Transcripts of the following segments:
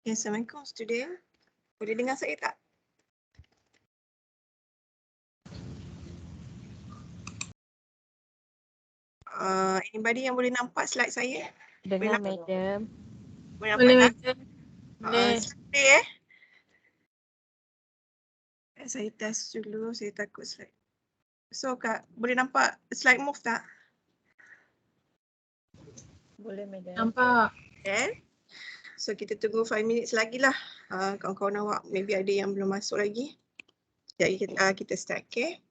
Assalamualaikum student. Boleh dengar saya tak? Anybody yang boleh nampak slide saya? Dengar madam. Boleh nampak tak? Boleh. Slide saya test dulu, saya takut slide. So Kak, boleh nampak slide move tak? Boleh madam. Nampak. Okay. So kita tunggu 5 minutes lagi lah. Kawan-kawan awak maybe ada yang belum masuk lagi. Jadi kita start, okay?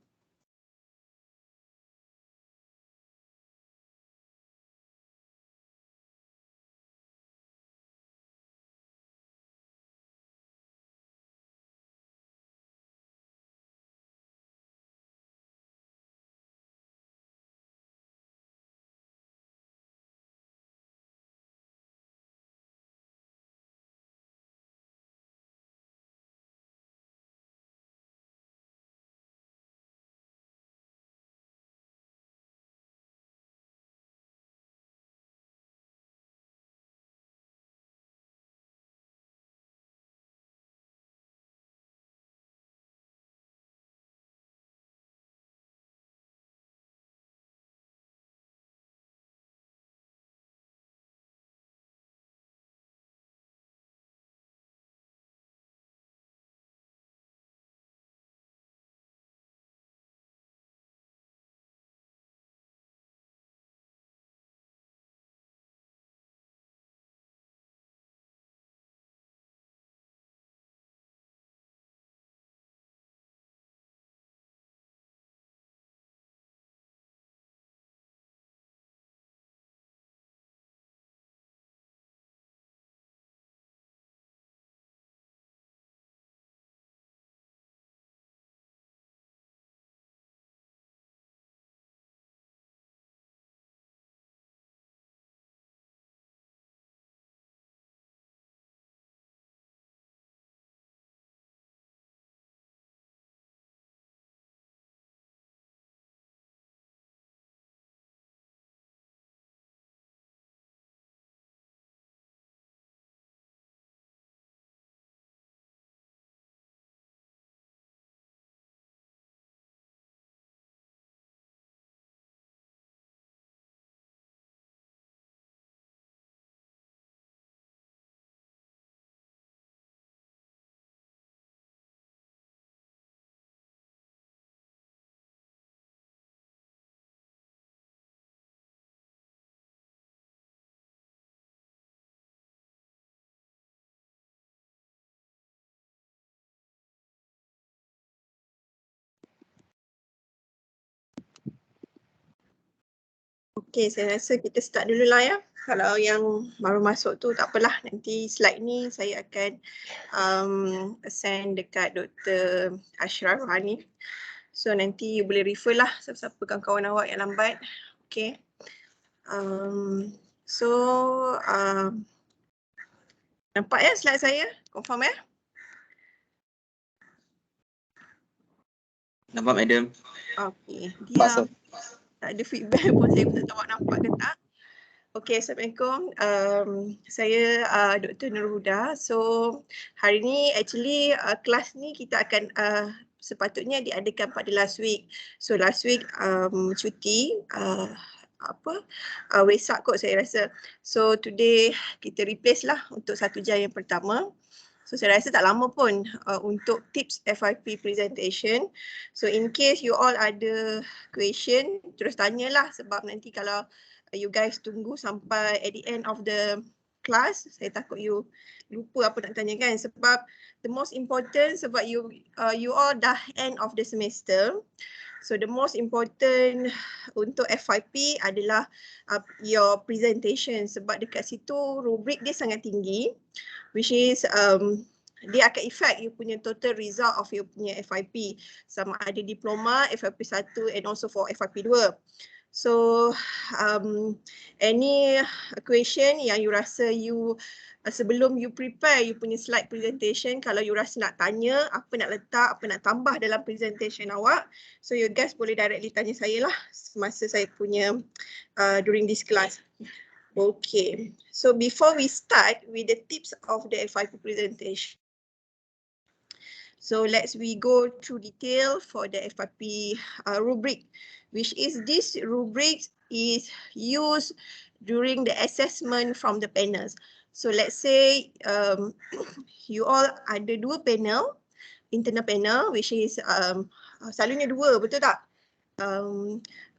Okay, saya rasa kita start dulu lah ya. Kalau yang baru masuk tu tak apalah, nanti slide ni saya akan send dekat Dr. Ashraf Hanif. So nanti you boleh refer lah siapa-siapa kawan-kawan awak yang lambat. Okay. Nampak ya slide saya? Confirm ya? Nampak madam. Okay, diam. Tak ada feedback pun, saya pun tak tahu awak nampak ke tak. Okay, Assalamualaikum. Saya Dr. Huda. So hari ni actually kelas ni kita akan sepatutnya diadakan pada last week. So last week cuti Wesak kot saya rasa. So today kita replace lah untuk 1 jam yang pertama. So saya rasa tak lama pun untuk tips FYP presentation. So in case you all ada question, terus tanyalah sebab nanti kalau you guys tunggu sampai at the end of the class, saya takut you lupa apa nak tanya kan, sebab the most important sebab you all dah end of the semester. So the most important untuk FYP adalah your presentation sebab dekat situ rubrik dia sangat tinggi, which is dia akan affect you punya total result of you punya FYP, sama ada diploma, FYP 1 and also for FYP 2. So any question yang you rasa you sebelum you prepare you punya slide presentation, kalau you rasa nak tanya apa nak letak, apa nak tambah dalam presentation awak, so you guys boleh directly tanya saya lah semasa saya punya during this class. Okay, so before we start with the tips of the FYP presentation, so we go through detail for the FYP rubric, which is this rubric is used during the assessment from the panels. So let's say you all ada dua panel, internal panel, which is selalunya dua, betul tak?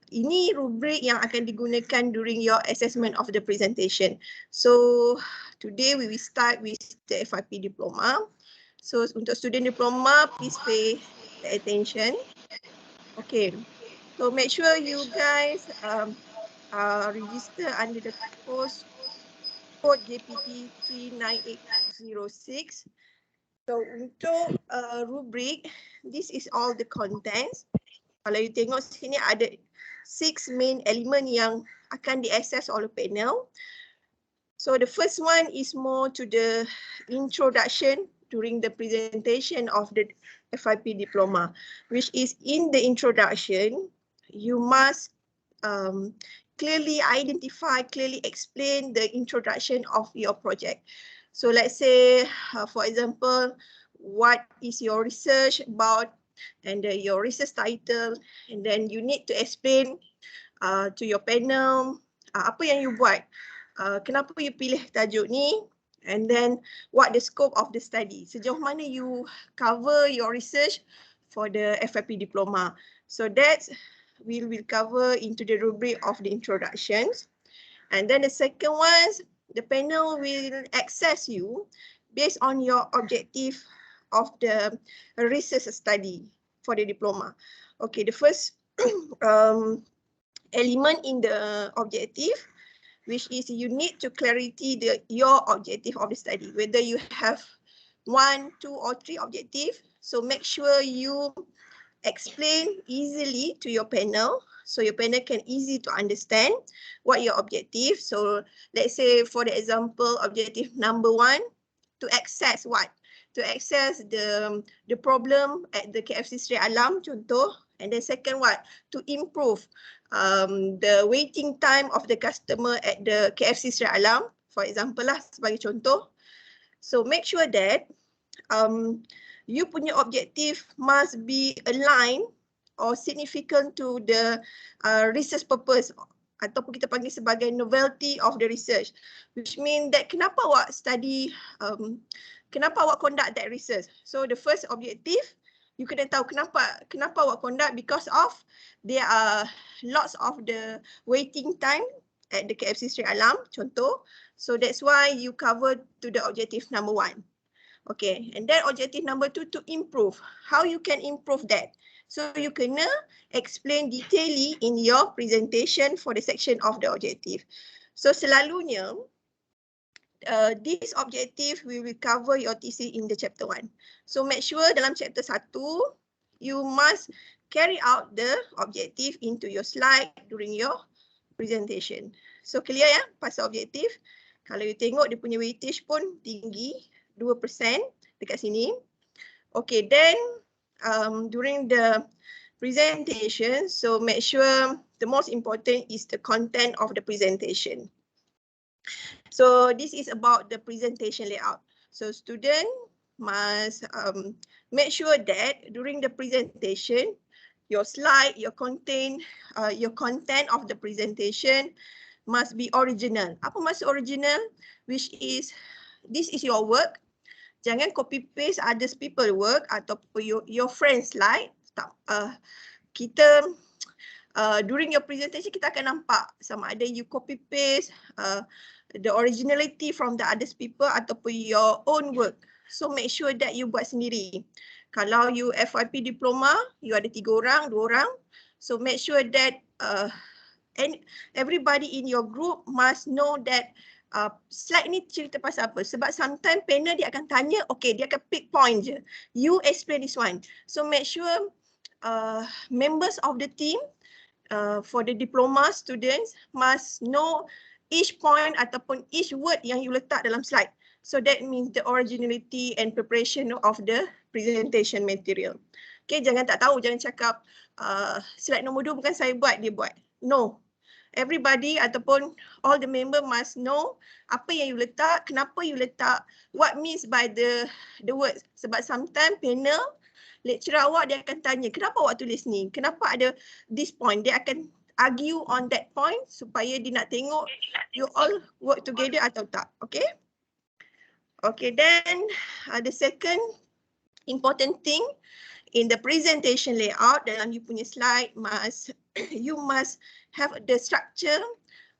Ini rubrik yang akan digunakan during your assessment of the presentation. So today we will start with the FYP diploma. So untuk student diploma, please pay attention. Okay, so make sure you guys register under the post code JPT 39806. So untuk rubrik, this is all the contents. Kalau you tengok sini ada 6 main element yang akan diakses oleh panel. So the first one is more to the introduction during the presentation of the FYP diploma, which is in the introduction, you must clearly identify, clearly explain the introduction of your project. So let's say, for example, what is your research about and your research title, and then you need to explain to your panel apa yang you buat, kenapa you pilih tajuk ni, and then what the scope of the study, sejauh mana you cover your research for the FYP diploma. So that's we will cover into the rubric of the introductions. And then the second one, the panel will assess you based on your objective of the research study for the diploma. Okay, the first element in the objective, which is you need to clarity your objective of the study, whether you have 1, 2 or 3 objectives. So make sure you explain easily to your panel, so your panel can easy to understand what your objective. So let's say for the example, objective number 1, to access what? To access the problem at the KFC Sri Alam, contoh. And then second what? To improve the waiting time of the customer at the KFC Sri Alam, for example lah, sebagai contoh. So make sure that you punya objective must be aligned or significant to the research purpose, ataupun kita panggil sebagai novelty of the research, which mean that kenapa awak study, kenapa awak conduct that research. So the first objective, you kena tahu kenapa awak conduct, because of there are lots of the waiting time at the KFC Sri Alam, contoh. So that's why you cover to the objective number 1. Okay, and then objective number 2, to improve. How you can improve that? So you kena explain detailedly in your presentation for the section of the objective. So selalunya, this objective we will cover your TC in the chapter 1. So make sure dalam chapter 1, you must carry out the objective into your slide during your presentation. So clear ya pasal objektif. Kalau you tengok dia punya weightage pun tinggi, 2% dekat sini. Okay, then during the presentation, so make sure the most important is the content of the presentation. So this is about the presentation layout. So student must make sure that during the presentation, your slide, your content of the presentation must be original. Apa maksud original? Which is, this is your work. Jangan copy paste others people work ataupun your friends slide. Kita during your presentation kita akan nampak sama ada you copy paste the originality from the others people ataupun your own work. So make sure that you buat sendiri. Kalau you FYP diploma, you ada 3 orang, 2 orang. So make sure that and everybody in your group must know that slide ni cerita pasal apa. Sebab sometimes panel dia akan tanya, okay, dia akan pick point je. You explain this one. So make sure members of the team for the diploma students must know each point ataupun each word yang you letak dalam slide. So that means the originality and preparation of the presentation material. Okay, jangan tak tahu, jangan cakap slide nombor 2 bukan saya buat, dia buat. No. everybody ataupun all the member must know apa yang you letak, kenapa you letak, what means by the words. Sebab sometimes panel lecturer awak dia akan tanya, kenapa awak tulis ni? Kenapa ada this point? Dia akan argue on that point supaya dia nak tengok you all work together atau tak. Okay? Okay, then the second important thing in the presentation layout dalam you punya slide you must have the structure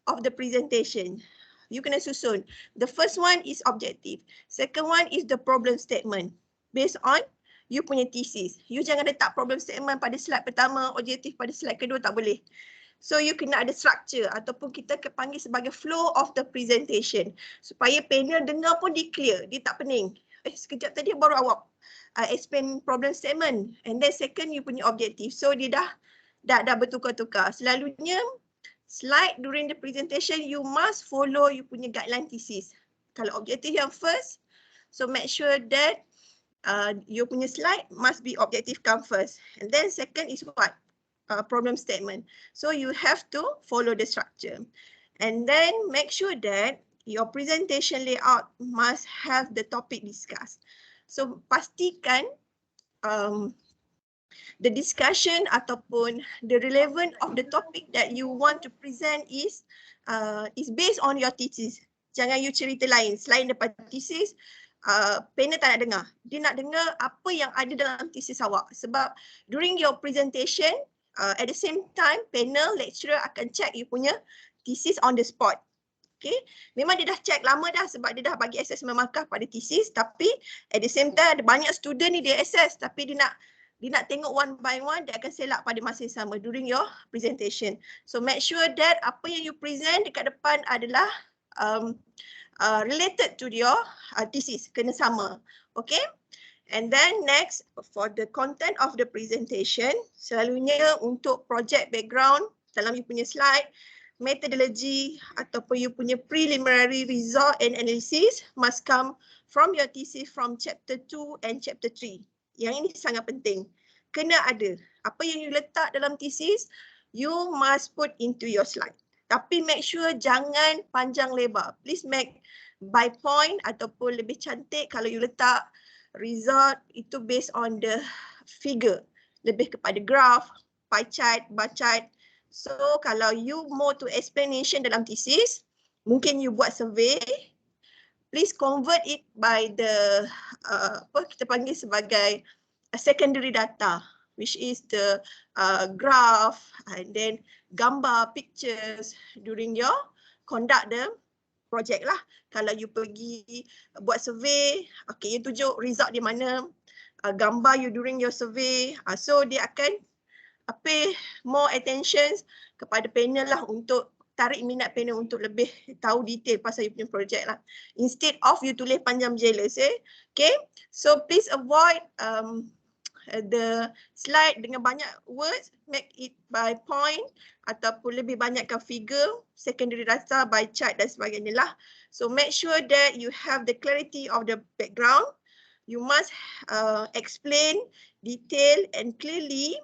of the presentation. You kena susun. The first one is objective. Second one is the problem statement based on you punya thesis. You jangan letak problem statement pada slide pertama, objektif pada slide kedua, tak boleh. So you kena ada structure ataupun kita panggil sebagai flow of the presentation supaya panel dengar pun dia clear, dia tak pening. Sekejap tadi baru awak explain problem statement and then second you punya objektif. So dia dah bertukar-tukar. Selalunya slide during the presentation you must follow you punya guideline thesis. Kalau objektif yang first, so make sure that you punya slide must be objective come first and then second is what? Problem statement. So you have to follow the structure and then make sure that your presentation layout must have the topic discussed. So pastikan the discussion ataupun the relevant of the topic that you want to present is based on your thesis. Jangan you cerita lain selain daripada thesis. Panel tak nak dengar. Dia nak dengar apa yang ada dalam thesis awak. Sebab during your presentation, at the same time, panel lecturer akan check you punya thesis on the spot. Okay, memang dia dah check lama dah sebab dia dah bagi assessment markah pada thesis, tapi at the same time ada banyak student ni dia assess tapi dia nak tengok one by one, dia akan selak pada masa yang sama during your presentation. So make sure that apa yang you present dekat depan adalah related to your thesis, kena sama. Okay. And then next, for the content of the presentation, selalunya untuk project background dalam you punya slide, methodology ataupun you punya preliminary result and analysis must come from your thesis from chapter 2 and chapter 3. Yang ini sangat penting. Kena ada. Apa yang you letak dalam thesis, you must put into your slide. Tapi make sure jangan panjang lebar. Please make by point ataupun lebih cantik kalau you letak result itu based on the figure, lebih kepada graph, pie chart, bar chart. So kalau you more to explanation dalam thesis, mungkin you buat survey, please convert it by the apa kita panggil sebagai secondary data, which is the graph and then gambar, pictures during your conduct the project lah. Kalau you pergi buat survey, okay, you tunjuk result di mana, gambar you during your survey. So dia akan pay more attention kepada panel lah untuk tarik minat panel untuk lebih tahu detail pasal you punya project lah. Instead of you tulis panjang jealous, okay. So please avoid the slide dengan banyak words, make it by point ataupun lebih banyakkan figure, secondary data, by chart dan sebagainya lah. So make sure that you have the clarity of the background. You must explain detail and clearly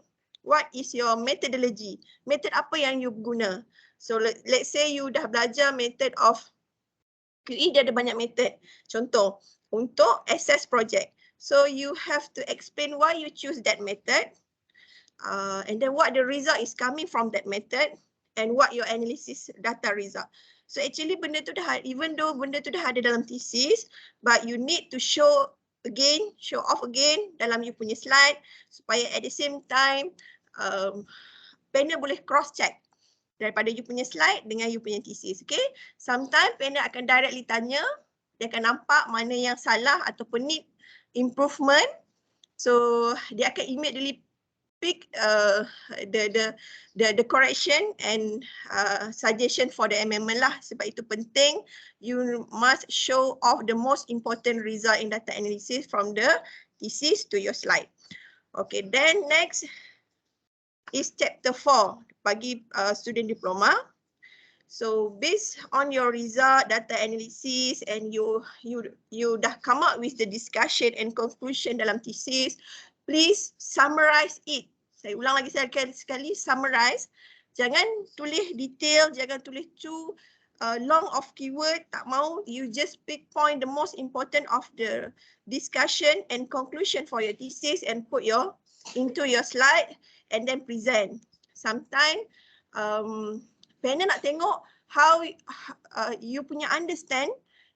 what is your methodology. Method apa yang you guna. So let's say you dah belajar method of QE, dia ada banyak method. Contoh, untuk assess project. So you have to explain why you choose that method and then what the result is coming from that method and what your analysis data result. So actually benda tu dah, even though benda tu dah ada dalam thesis, but you need to show off again dalam you punya slide supaya at the same time panel boleh cross check daripada you punya slide dengan you punya thesis. Okay, sometimes panel akan directly tanya, dia akan nampak mana yang salah ataupun need improvement, so dia akan immediately pick the correction and suggestion for the amendment lah. Sebab itu penting, you must show off the most important result in data analysis from the thesis to your slide. Okay, then next is chapter 4 bagi student diploma. So based on your result, data analysis and you dah come up with the discussion and conclusion dalam thesis, please summarize it. Saya ulang lagi sekali, summarize Jangan tulis detail, jangan tulis too long of keyword, tak mau. You just pick point the most important of the discussion and conclusion for your thesis and put into your slide and then present. Sometimes panel nak tengok how you punya understand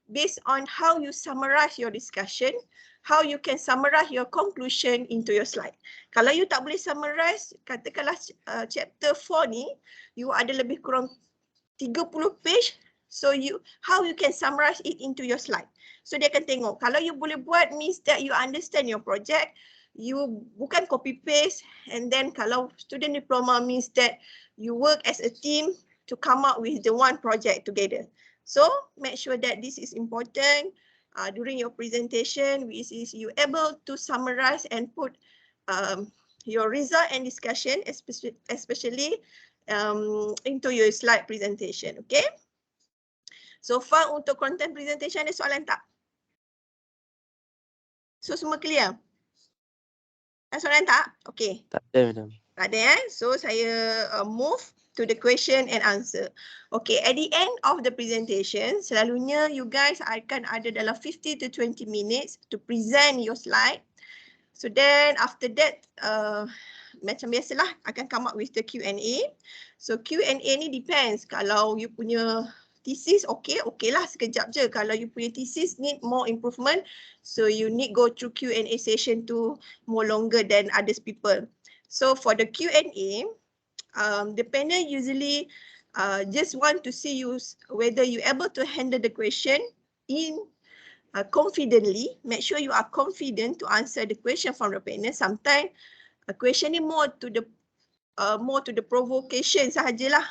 based on how you summarize your discussion, how you can summarize your conclusion into your slide. Kalau you tak boleh summarize, katakanlah chapter 4 ni, you ada lebih kurang 30 page, so how you can summarize it into your slide. So dia akan tengok, kalau you boleh buat means that you understand your project, you bukan copy paste, and then kalau student diploma means that you work as a team to come up with the one project together. So make sure that this is important during your presentation, which is you able to summarize and put your result and discussion, especially into your slide presentation. Okay. So far untuk content presentation ada soalan tak? So semua clear? Ada soalan tak? Okay. Tak ada, madam. Tak ada So saya move to the question and answer. Okay, at the end of the presentation, selalunya you guys akan ada dalam 50 to 20 minutes to present your slide. So then after that, macam biasalah akan come up with the Q&A. So Q&A ni depends, kalau you punya thesis okay lah sekejap je. Kalau you punya thesis need more improvement, so you need go through Q&A session to more longer than others people. So for the Q&A, the panel usually just want to see you whether you able to handle the question in confidently. Make sure you are confident to answer the question from the panel. Sometimes a question ni more to the provocation sahajalah.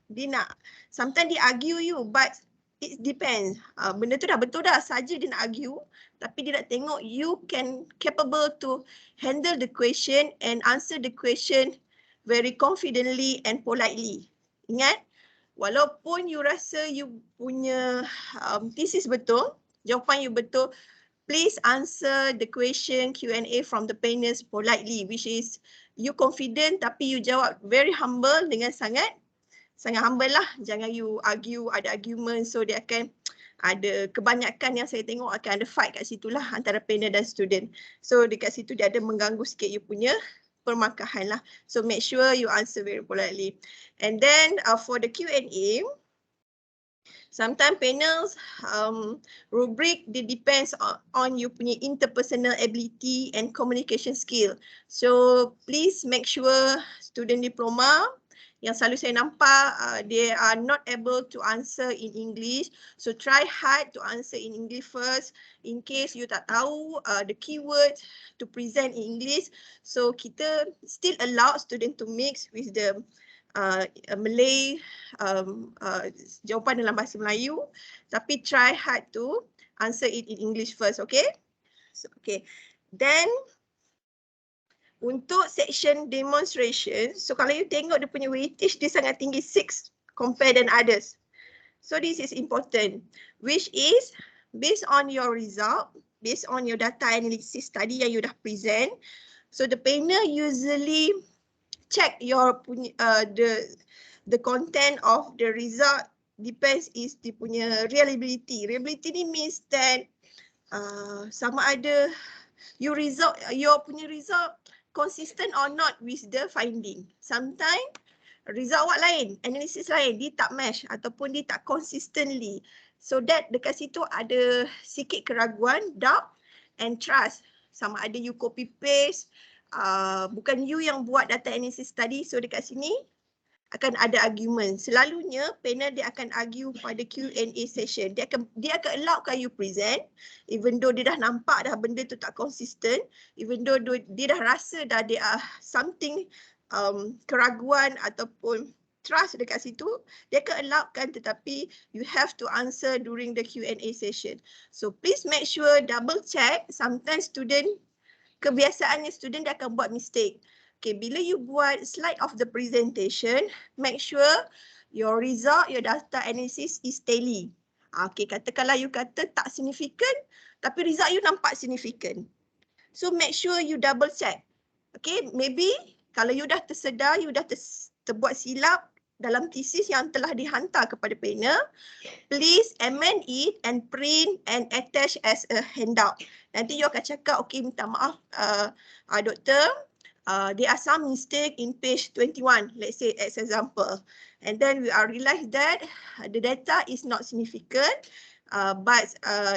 Dia nak sometimes dia argue you, but it depends. Benda tu dah betul dah, saja dia nak argue, tapi dia nak tengok you can capable to handle the question and answer the question very confidently and politely. Ingat, walaupun you rasa you punya thesis betul, jawapan you betul, please answer the question Q&A from the panelists politely, which is you confident tapi you jawab very humble dengan sangat humble lah. Jangan you argue, ada argument, so dia akan ada kebanyakan yang saya tengok akan ada fight kat situ lah antara panel dan student. So dekat situ dia ada mengganggu sikit you punya permakahan lah. So make sure you answer very politely. And then for the Q&A, sometimes panels rubric they depends on you punya interpersonal ability and communication skill. So please make sure student diploma yang selalu saya nampak they are not able to answer in English. So try hard to answer in English first in case you tak tahu the keyword to present in English. So kita still allow student to mix with the Malay jawapan dalam bahasa Melayu, tapi try hard to answer it in English first, okay? So, okay. Then untuk section demonstration, so kalau you tengok dia punya weightage dia sangat tinggi 6 compare than others. So this is important, which is based on your result, based on your data analysis study yang you dah present. So the panel usually check your punya the content of the result depends is dia punya reliability. Reliability ni means that sama ada your punya result consistent or not with the finding. Sometimes result awak lain, analysis lain, dia tak match ataupun dia tak consistently. So that dekat situ ada sikit keraguan, doubt and trust. Sama ada you copy paste, bukan you yang buat data analysis tadi, so dekat sini akan ada argument. Selalunya panel dia akan argue pada Q&A session. Dia akan allowkan you present even though dia dah nampak dah benda tu tak consistent, even though dia dah rasa dah dia something keraguan ataupun trust dekat situ, dia akan allowkan, tetapi you have to answer during the Q&A session. So please make sure double check. Sometimes kebiasaannya student dia akan buat mistake. Okay, bila you buat slide of the presentation, make sure your result, your data analysis is tally. Okay, katakanlah you kata tak signifikan, tapi result you nampak signifikan. So make sure you double check. Okay, maybe kalau you dah tersedar, you dah terbuat silap dalam tesis yang telah dihantar kepada panel, please amend it and print and attach as a handout. Nanti you akan cakap, okay, minta maaf doktor, there are some mistake in page 21, let's say as example. And then we are realize that the data is not significant, but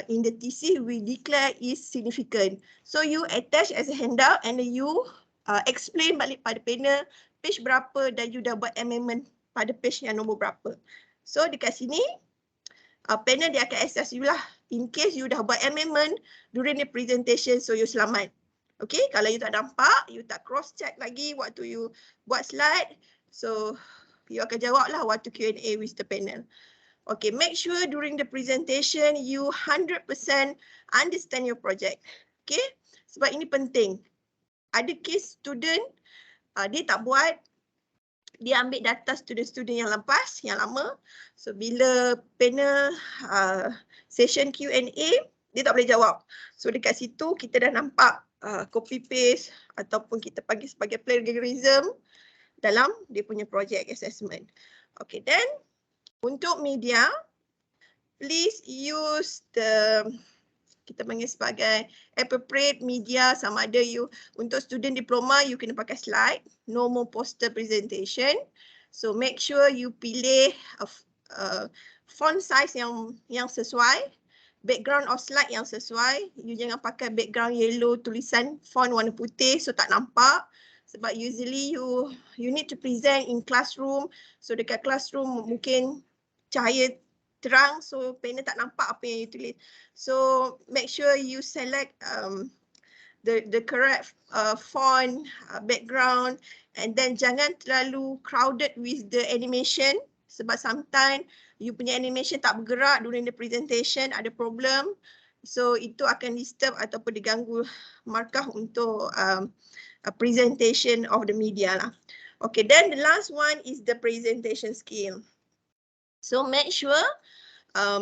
in the thesis we declare is significant. So you attach as a handout and then you explain balik pada panel page berapa dan you dah buat amendment pada page yang nombor berapa. So dekat sini panel dia akan assess you lah in case you dah buat amendment during the presentation, so you selamat. Okay, kalau you tak nampak, you tak cross check lagi waktu you buat slide, so you akan jawab lah waktu Q&A with the panel. Okay, make sure during the presentation you 100% understand your project. Okay, sebab ini penting. Ada case student dia tak buat, dia ambil data student-student yang lepas, yang lama. So bila panel session Q&A, dia tak boleh jawab. So dekat situ kita dah nampak copy paste ataupun kita panggil sebagai plagiarism dalam dia punya project assessment. Okay, then untuk media, please use the kita panggil sebagai appropriate media. Sama ada you untuk student diploma, you kena pakai slide, no more poster presentation. So make sure you pilih font size yang sesuai, background of slide yang sesuai. You jangan pakai background yellow, tulisan font warna putih so tak nampak. Sebab usually you need to present in classroom. So dekat classroom mungkin cahaya terang, so panel tak nampak apa yang you tulis. So make sure you select the correct font, background, and then jangan terlalu crowded with the animation, sebab sometimes you punya animation tak bergerak during the presentation, ada problem. So itu akan disturb ataupun diganggu markah untuk a presentation of the media lah. Okay, then the last one is the presentation skill. So make sure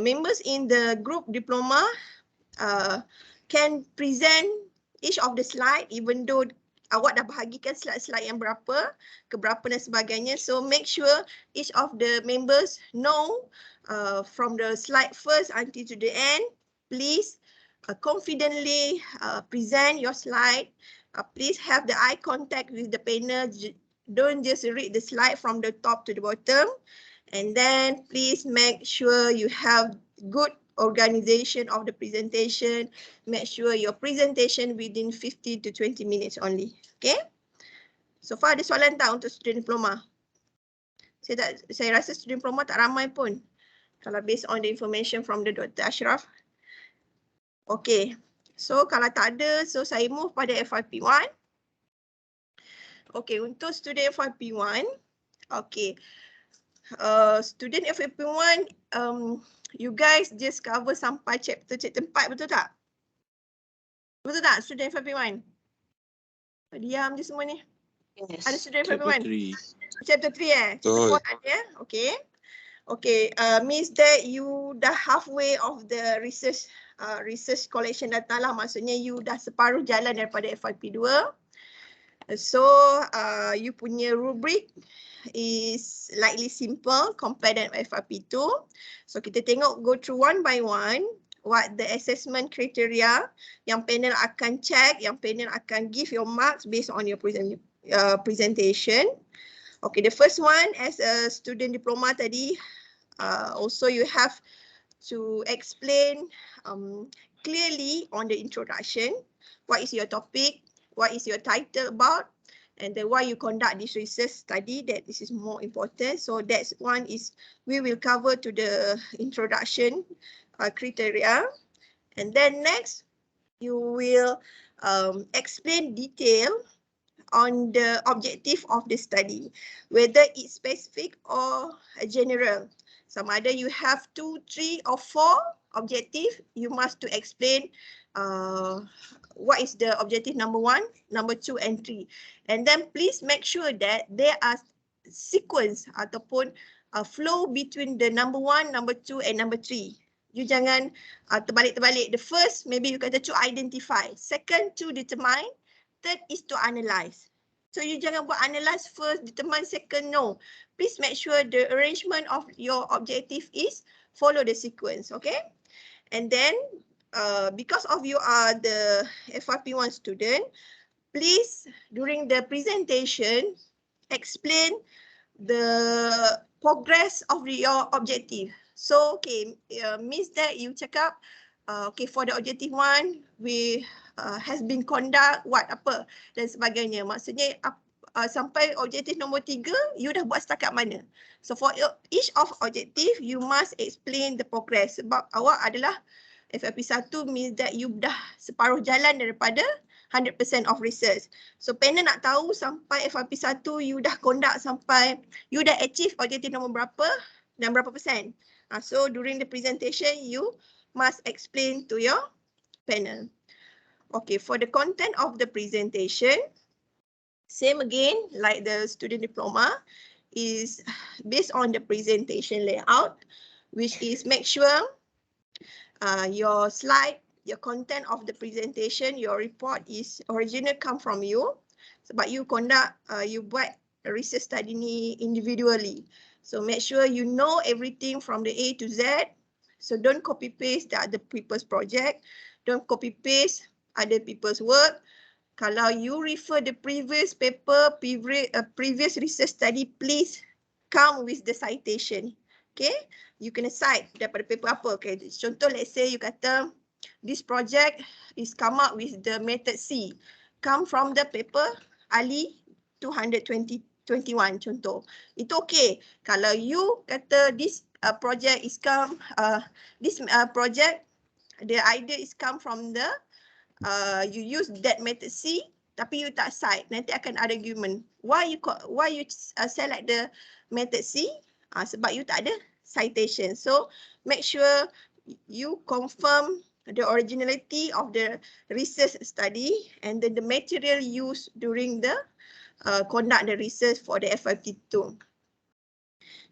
members in the group diploma can present each of the slide even though awak dah bahagikan slide-slide yang berapa, keberapa dan sebagainya. So make sure each of the members know from the slide first until to the end. Please confidently present your slide. Please have the eye contact with the panel. Don't just read the slide from the top to the bottom. And then please make sure you have good organization of the presentation. Make sure your presentation within 15 to 20 minutes only. Okay? So far ada soalan tak untuk student diploma? Saya rasa student diploma tak ramai pun. Kalau based on the information from the Dr. Ashraf. Okay. So kalau tak ada, so saya move pada FYP 1. Okay, untuk student FYP 1. Okay. Student FYP 1, you guys just cover sampai chapter 4, betul tak? Betul tak student FYP 1? Diam je semua ni. Yes. Ada student FYP 1? Chapter 3. Chapter 3 Semua ada Okay. Okay, means that you dah halfway of the research collection data lah. Maksudnya you dah separuh jalan daripada FYP 2. So you punya rubric is slightly simple compared dengan FYP 2. So kita tengok go through one by one what the assessment criteria yang panel akan check, yang panel akan give your marks based on your presentation. Okay, the first one as a student diploma tadi, also you have to explain clearly on the introduction, what is your topic, what is your title about, and then why you conduct this research study, that this is more important. So that's one is we will cover to the introduction criteria. And then next, you will explain detail on the objective of the study, whether it's specific or general. Some other you have 2, 3 or 4 objective, you must to explain what is the objective number 1, number 2 and 3. And then please make sure that there are sequence ataupun flow between the number 1, number 2 and number 3. You jangan terbalik-terbalik. The first maybe you kata to identify, second to determine, third is to analyze. So you jangan buat analyze first, determine second, no. Please make sure the arrangement of your objective is follow the sequence, okay? And then because of you are the FYP1 student, please during the presentation explain the progress of your objective. So okay, means that you cakap okay, for the objective 1 we has been conduct what apa dan sebagainya. Maksudnya sampai objektif nombor 3 you dah buat setakat mana. So for each of objective you must explain the progress sebab awak adalah FYP 1 means that you dah separuh jalan daripada 100% of research. So panel nak tahu sampai FYP 1 you dah conduct sampai you dah achieve objektif nombor berapa dan berapa persen. So during the presentation you must explain to your panel. Okay, for the content of the presentation, same again like the student diploma, is based on the presentation layout, which is make sure your slide, your content of the presentation, your report is original come from you. Sebab you conduct, you buat research study ni individually. So make sure you know everything from the A to Z. So don't copy paste the other people's project. Don't copy paste other people's work. Kalau you refer the previous paper, previous research study, please come with the citation. Okay, you kena cite daripada paper apa. Okay, contoh let's say you kata this project is come up with the method C. Come from the paper Ali 221 contoh. Itu okay. Kalau you kata this project is come, this project, the idea is come from the, you use that method C, tapi you tak cite, nanti akan ada argument. Why you select the method C? Sebab you tak ada citation. So make sure you confirm the originality of the research study and then the material used during the conduct the research for the FYP2.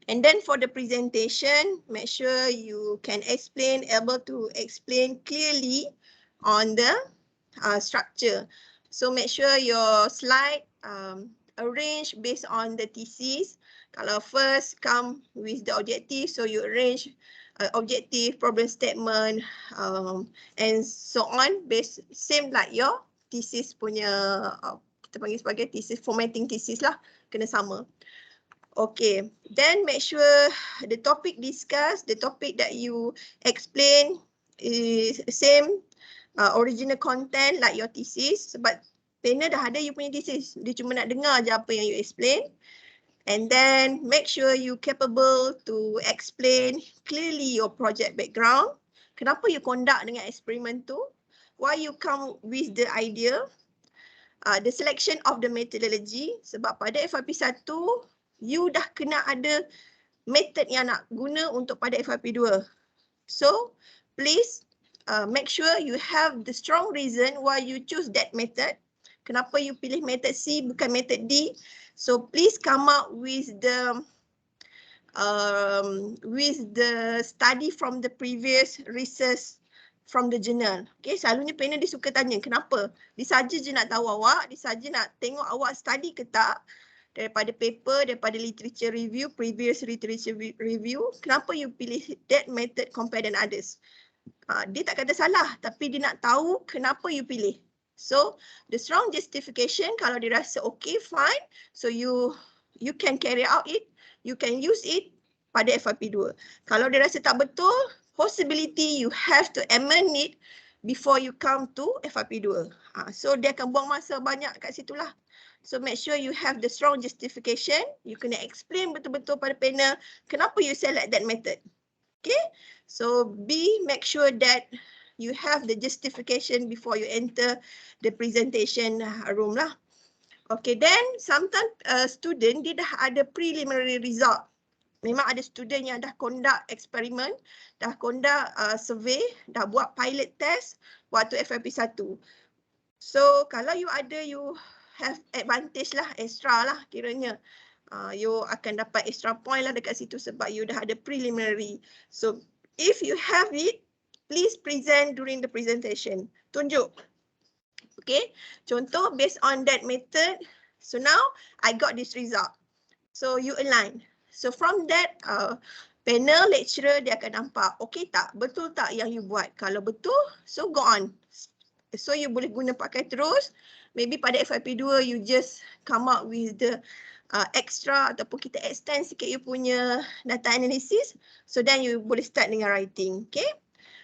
And then for the presentation, make sure you can able to explain clearly on the structure. So make sure your slide arrange based on the thesis. Kalau first come with the objective, so you arrange objective, problem statement, and so on, based same like your thesis punya, kita panggil sebagai thesis, formatting thesis lah, kena sama. Okay, then make sure the topic discussed, the topic that you explain is same original content like your thesis, sebab panel dah ada you punya thesis, dia cuma nak dengar je apa yang you explain. And then make sure you capable to explain clearly your project background. Kenapa you conduct dengan eksperimen tu? Why you come with the idea? The selection of the methodology. Sebab pada FYP 1, you dah kena ada method yang nak guna untuk pada FYP 2. So please make sure you have the strong reason why you choose that method. Kenapa you pilih method C bukan method D? So please come up with the study from the previous research from the journal. Okay, selalunya panel dia suka tanya kenapa? Dia saja je nak tahu awak, dia saja nak tengok awak study ke tak daripada paper, daripada literature review, previous literature review. Kenapa you pilih that method compare than others? Dia tak kata salah, tapi dia nak tahu kenapa you pilih. So the strong justification, kalau dia rasa okay, fine. So you can carry out it, you can use it pada FYP 2. Kalau dia rasa tak betul, possibility you have to amend it before you come to FYP 2. So dia akan buang masa banyak kat situ lah. So make sure you have the strong justification. You kena explain betul-betul pada panel kenapa you select that method. Okay, so make sure that you have the justification before you enter the presentation room lah. Okay, then sometimes student dia dah ada preliminary result. Memang ada student yang dah conduct eksperimen, dah conduct survey, dah buat pilot test waktu FYP 1. So kalau you ada, you have advantage lah, extra lah kiranya. You akan dapat extra point lah dekat situ sebab you dah ada preliminary. So if you have it, please present during the presentation. Tunjuk. Okay, contoh based on that method, So now I got this result. So you align. So from that panel lecturer dia akan nampak, okay tak, betul tak yang you buat? Kalau betul, so go on. So you boleh guna pakai terus. Maybe pada FYP 2 you just come up with the extra ataupun kita extend sikit you punya data analysis. So then you boleh start dengan writing. Okay.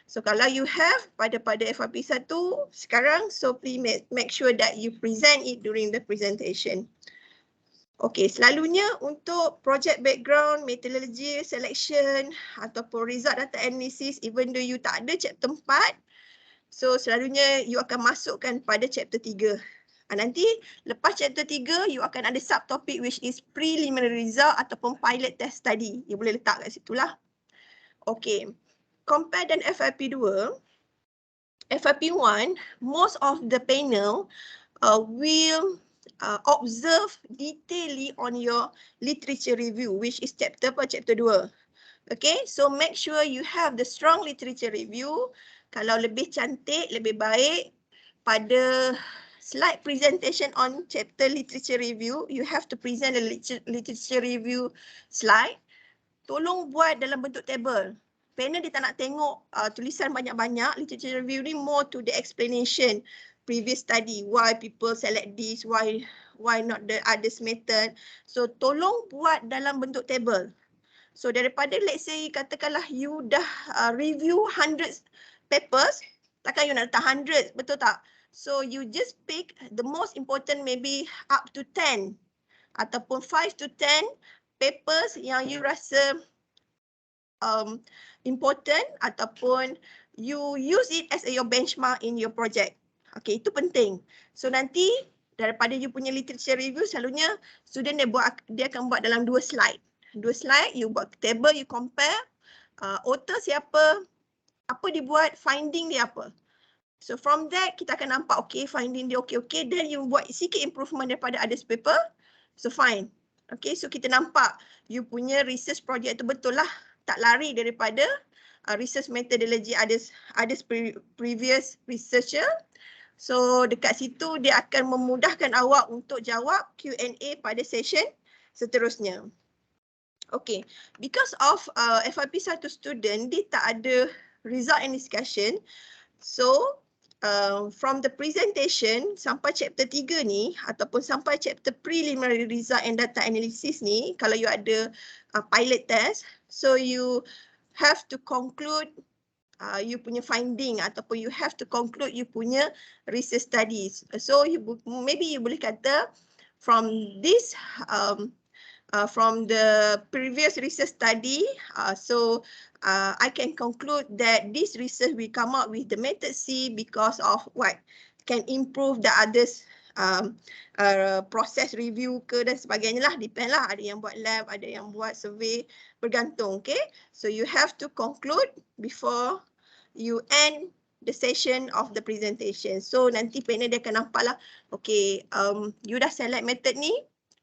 So kalau you have pada FYP 1 sekarang, so please make sure that you present it during the presentation. Okay, selalunya untuk project background, methodology selection ataupun result data analysis, even though you tak ada chapter 4, so selalunya you akan masukkan pada chapter 3. Nanti lepas chapter 3, you akan ada subtopic which is preliminary result ataupun pilot test study. You boleh letak kat situ lah. Okay, compare dan FYP 2, FYP 1, most of the panel will observe detailedly on your literature review, which is chapter 2. Okay, so make sure you have the strong literature review. Kalau lebih cantik, lebih baik pada slide presentation on chapter literature review, you have to present the literature review slide. Tolong buat dalam bentuk table. Panel dia tak nak tengok tulisan banyak-banyak. Literature review ni more to the explanation. Previous study, why people select this, why not the others method. So tolong buat dalam bentuk table. So daripada let's say katakanlah you dah review 100 papers, takkan you nak letak 100, betul tak? So you just pick the most important, maybe up to 10 ataupun 5 to 10 papers yang you rasa important ataupun you use it as your benchmark in your project. Okay, itu penting. So nanti daripada you punya literature review, selalunya student dia akan buat dalam 2 slide. 2 slide, you buat table, you compare author siapa, apa dia buat, finding dia apa. So from that kita akan nampak okay, finding dia okay, then you buat sikit improvement daripada others paper. So fine. Okay, so kita nampak you punya research project tu betul lah, tak lari daripada research methodology others previous researcher. So dekat situ dia akan memudahkan awak untuk jawab Q&A pada session seterusnya. Okay, because of FYP 1 student, dia tak ada result and discussion. So from the presentation sampai chapter 3 ni ataupun sampai chapter preliminary result and data analysis ni, kalau you ada pilot test, so you have to conclude you punya finding ataupun you have to conclude you punya research studies. So maybe you boleh kata from this from the previous research study, I can conclude that this research will come up with the method C because of what can improve the others process review ke dan sebagainya lah, depend lah, ada yang buat lab, ada yang buat survey, bergantung. Okay, so you have to conclude before you end the session of the presentation. So nanti panel dia akan nampak lah, okay, you dah select method ni,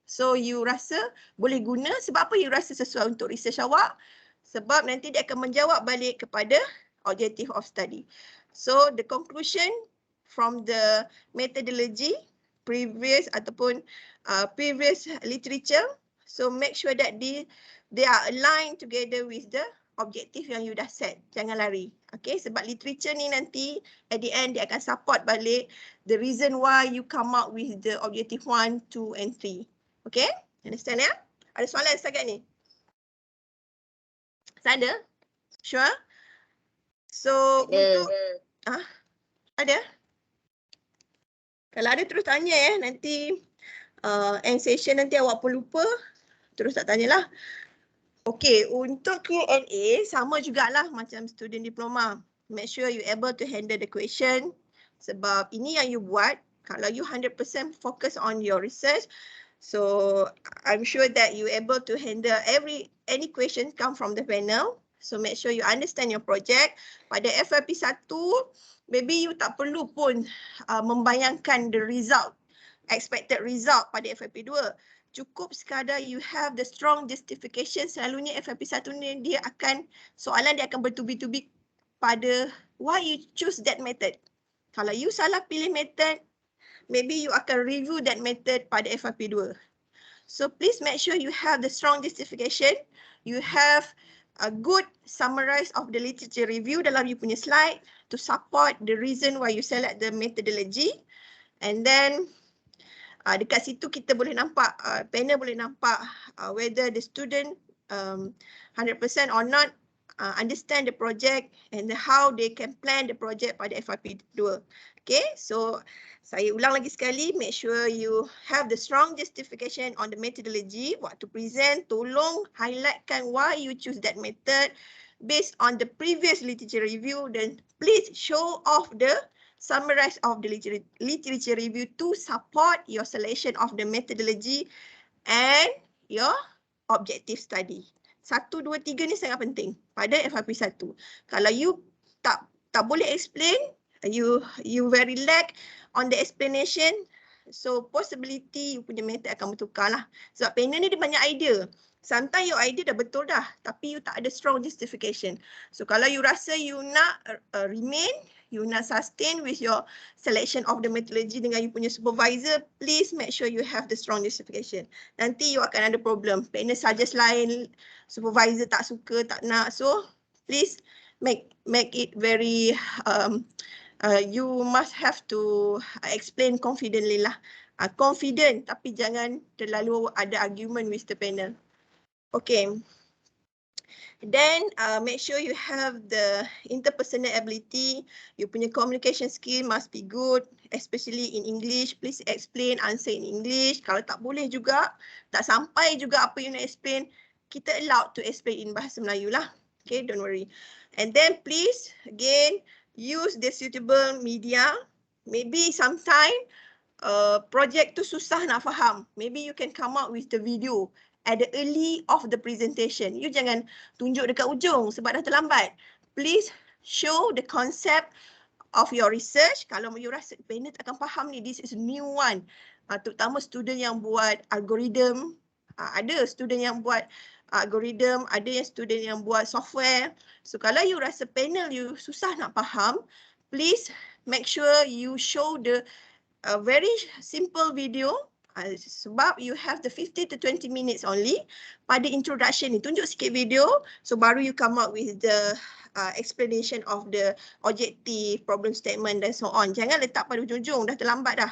so you rasa boleh guna, sebab apa you rasa sesuai untuk research awak? Sebab nanti dia akan menjawab balik kepada objective of study. So the conclusion from the methodology, previous ataupun previous literature, so make sure that they are aligned together with the objektif yang you dah set. Jangan lari. Okay, sebab literature ni nanti at the end dia akan support balik the reason why you come up with the objective 1, 2 and 3. Okay, understand ya? Ada soalan setakat ni? Ada? Sure? So untuk ada? Kalau ada terus tanya ya, nanti end session nanti awak pun lupa, terus tak tanyalah. Okay, untuk Q&A sama jugalah macam student diploma. Make sure you able to handle the question. Sebab ini yang you buat, kalau you 100% focus on your research, so I'm sure that you able to handle any question come from the panel. So make sure you understand your project. Pada FYP 1, maybe you tak perlu pun membayangkan the result, expected result pada FYP 2. Cukup sekadar you have the strong justification. Selalunya FYP 1 ni dia akan, soalan dia akan bertubi-tubi pada why you choose that method. Kalau you salah pilih method, maybe you akan review that method pada FYP 2. So please make sure you have the strong justification, you have a good summarize of the literature review dalam you punya slide to support the reason why you select the methodology. And then dekat situ kita boleh nampak, panel boleh nampak whether the student 100% or not understand the project and how they can plan the project pada FYP 2. Okay, so saya ulang lagi sekali, make sure you have the strong justification on the methodology. Waktu present, tolong highlightkan why you choose that method based on the previous literature review. Then please show off the summarize of the literature review to support your selection of the methodology and your objective study. 1, 2, 3 ni sangat penting pada FYP 1. Kalau you tak boleh explain, you very lack on the explanation, so possibility you punya method akan bertukar lah. Sebab panel ni dia banyak idea. Sometimes your idea dah betul dah, tapi you tak ada strong justification. So kalau you rasa you nak remain, you nak sustain with your selection of the methodology dengan you punya supervisor, please make sure you have the strong justification. Nanti you akan ada problem. Panel suggest lain, supervisor tak suka, tak nak. So please make it very, you must have to explain confidently lah. Confident tapi jangan terlalu ada argument with the panel. Okay. Then make sure you have the interpersonal ability. You punya communication skill must be good, especially in English. Please explain, answer in English. Kalau tak boleh juga, tak sampai juga apa you nak explain, kita allowed to explain in bahasa Melayu lah. Okay, don't worry. And then please, again, use the suitable media. Maybe sometime project tu susah nak faham. Maybe you can come up with the video at the early of the presentation. You jangan tunjuk dekat ujung sebab dah terlambat. Please show the concept of your research. Kalau you rasa panel tak akan faham ni, this is a new one. Terutama student yang buat algorithm. Ada student yang buat algorithm, ada yang student yang buat software. So kalau you rasa panel you susah nak faham, please make sure you show the very simple video. Sebab you have the 50 to 20 minutes only pada introduction ni. Tunjuk sikit video, so baru you come up with the explanation of the objective, problem statement dan so on. Jangan letak pada ujung-ujung, dah terlambat dah.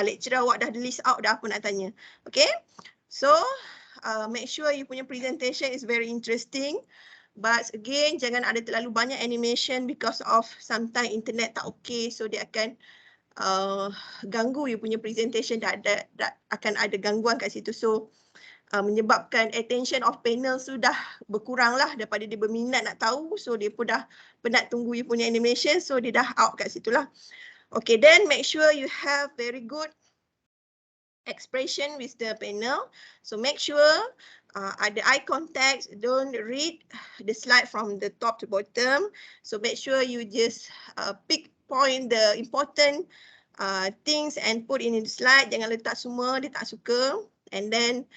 Lecturer awak dah list out dah apa nak tanya. Okay, so make sure you punya presentation is very interesting. But again, jangan ada terlalu banyak animation because of sometimes internet tak okay, so dia akan ganggu you punya presentation, akan ada gangguan kat situ. So menyebabkan attention of panel sudah berkurang lah daripada dia berminat nak tahu. So dia pun dah penat tunggu you punya animation, so dia dah out kat situ lah. Okay, then make sure you have very good expression with the panel. So make sure ada eye contact, don't read the slide from the top to bottom. So make sure you just pick point the important things and put in the slide. Jangan letak semua, dia tak suka. And then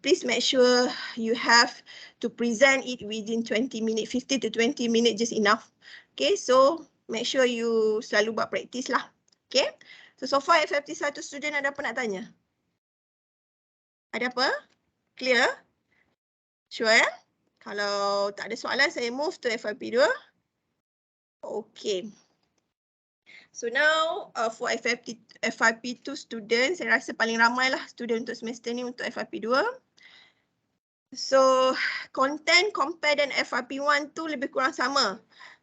please make sure you have to present it within 20 minutes, 50 to 20 minutes just enough. Okay, so make sure you selalu buat practice lah. Okay, so far FYP 1 student ada apa nak tanya? Ada apa? Clear? Sure? Kalau tak ada soalan, saya move to FYP 2. Okay. So now for FYP 2 students, saya rasa paling ramai lah student untuk semester ni untuk FYP 2. So content compare dan FYP 1 tu lebih kurang sama.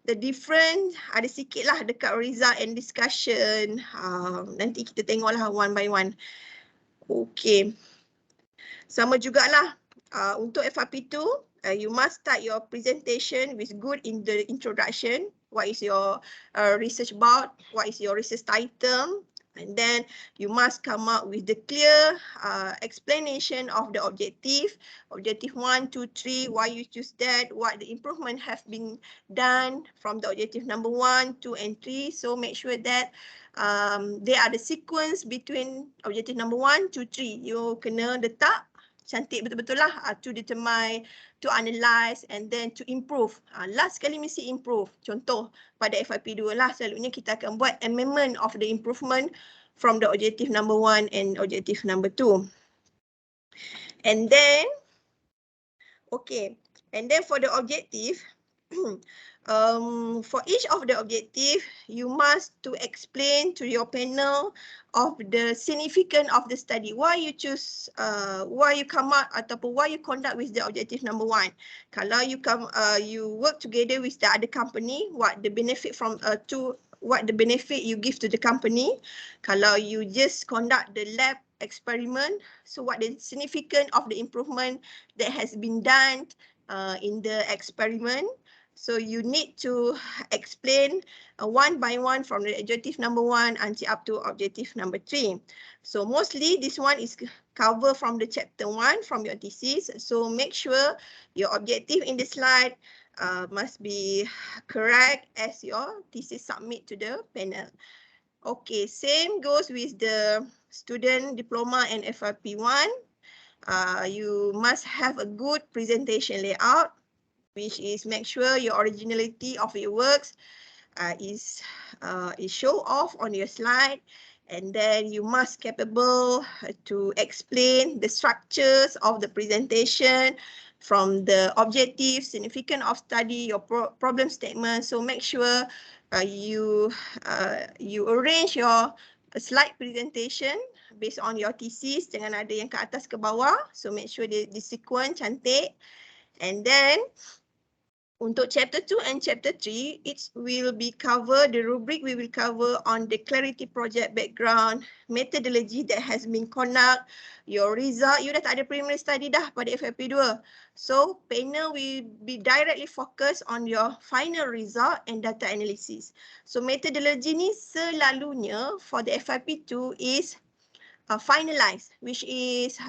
The difference ada sikit lah dekat result and discussion. Nanti kita tengoklah one by one. Okay. Sama jugalah untuk FYP 2, you must start your presentation with good in the introduction. What is your research about? What is your research title? And then you must come up with the clear explanation of the objective. Objective 1, 2, 3, why you choose that, what the improvement have been done from the objective number 1, 2 and 3. So make sure that there are the sequence between objective number 1, 2, 3. You kena letak cantik betul-betul lah, to determine, to analyse and then to improve. Last sekali mesti improve. Contoh pada FYP 2 lah, selalunya kita akan buat amendment of the improvement from the objective number 1 and objective number 2. And then, okay, and then for the objective, for each of the objective, you must to explain to your panel of the significance of the study. Why you choose, why you come up ataupun why you conduct with the objective number 1. Kalau you you work together with the other company, what the benefit from what the benefit you give to the company. Kalau you just conduct the lab experiment, so what the significance of the improvement that has been done in the experiment. So you need to explain one by one from the objective number 1 until up to objective number 3. So mostly this one is covered from the chapter 1 from your thesis. So make sure your objective in the slide must be correct as your thesis submit to the panel. Okay, same goes with the student diploma and FYP 1. You must have a good presentation layout, which is make sure your originality of your works is show off on your slide, and then you must capable to explain the structures of the presentation from the objective, significance of study, your problem statement. So make sure you arrange your slide presentation based on your thesis, jangan ada yang ke atas ke bawah. So make sure di sequence cantik. And then untuk chapter 2 and chapter 3, it will be cover, the rubric we will cover on the clarity project background, methodology that has been conduct, your result, you dah tak ada preliminary study dah pada FYP 2. So panel will be directly focused on your final result and data analysis. So methodology ni selalunya for the FYP 2 is finalized, which is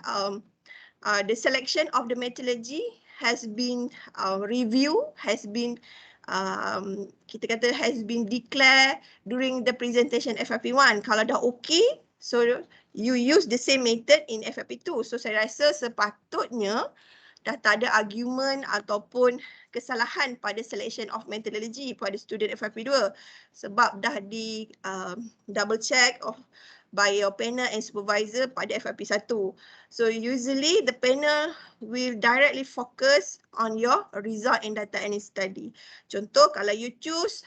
the selection of the methodology has been reviewed, has been kita kata has been declared during the presentation FYP 1. Kalau dah okay, so you use the same method in FYP 2. So saya rasa sepatutnya dah tak ada argument ataupun kesalahan pada selection of methodology pada student FYP 2 sebab dah di double check by your panel and supervisor pada FYP 1. So usually the panel will directly focus on your result and data analysis study. Contoh kalau you choose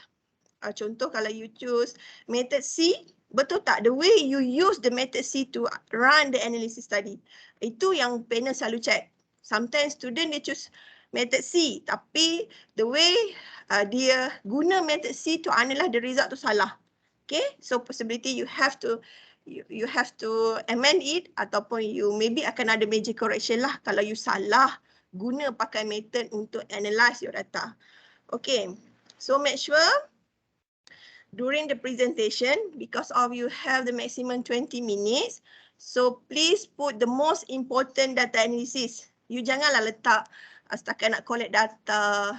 method C, betul tak? The way you use the method C to run the analysis study, itu yang panel selalu check. Sometimes student dia choose method C, tapi the way dia guna method C to analyze the result tu salah. Okay, so possibility you have to amend it ataupun you maybe akan ada major correction lah kalau you salah guna pakai method untuk analyze your data. Okay, so make sure during the presentation, because of you have the maximum 20 minutes, so please put the most important data analysis. You janganlah letak setakat nak collect data,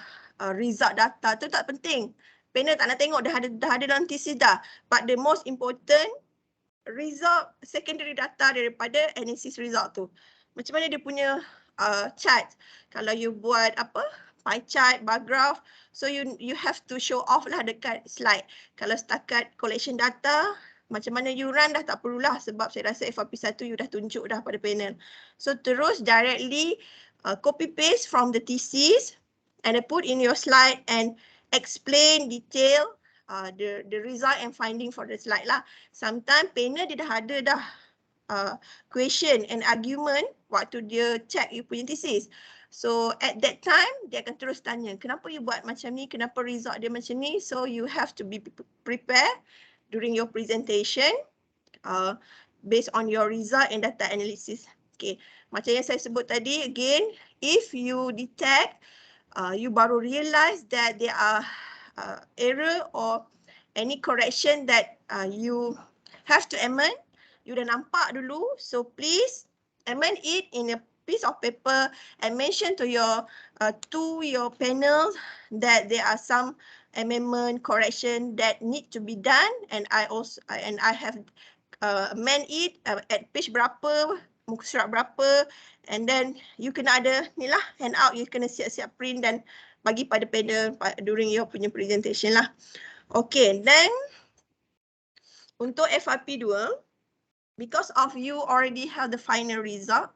result data, tu tak penting. Panel tak nak tengok, dah ada dalam thesis dah. But the most important result, secondary data daripada analysis result tu. Macam mana dia punya chart. Kalau you buat apa, pie chart, bar graph, so you have to show off lah dekat slide. Kalau setakat collection data, macam mana you run dah tak perlulah sebab saya rasa FYP 1 you dah tunjuk dah pada panel. So terus directly copy paste from the thesis and put in your slide and explain detail the result and finding for the slide lah. Sometimes panel dia dah ada dah question and argument waktu dia check you punya thesis. So at that time dia akan terus tanya, kenapa you buat macam ni, kenapa result dia macam ni. So you have to be prepared during your presentation based on your result and data analysis. Okay, macam yang saya sebut tadi, again, if you detect, you baru realize that there are error or any correction that you have to amend, you dah nampak dulu, so please amend it in a piece of paper and mention to your panel that there are some amendment correction that need to be done, and I have amend it at page berapa muka surat berapa, and then you kena ada ni lah, handout, you kena siap-siap print dan bagi pada panel during your punya presentation lah. Okay, then untuk FYP 2, because of you already have the final result,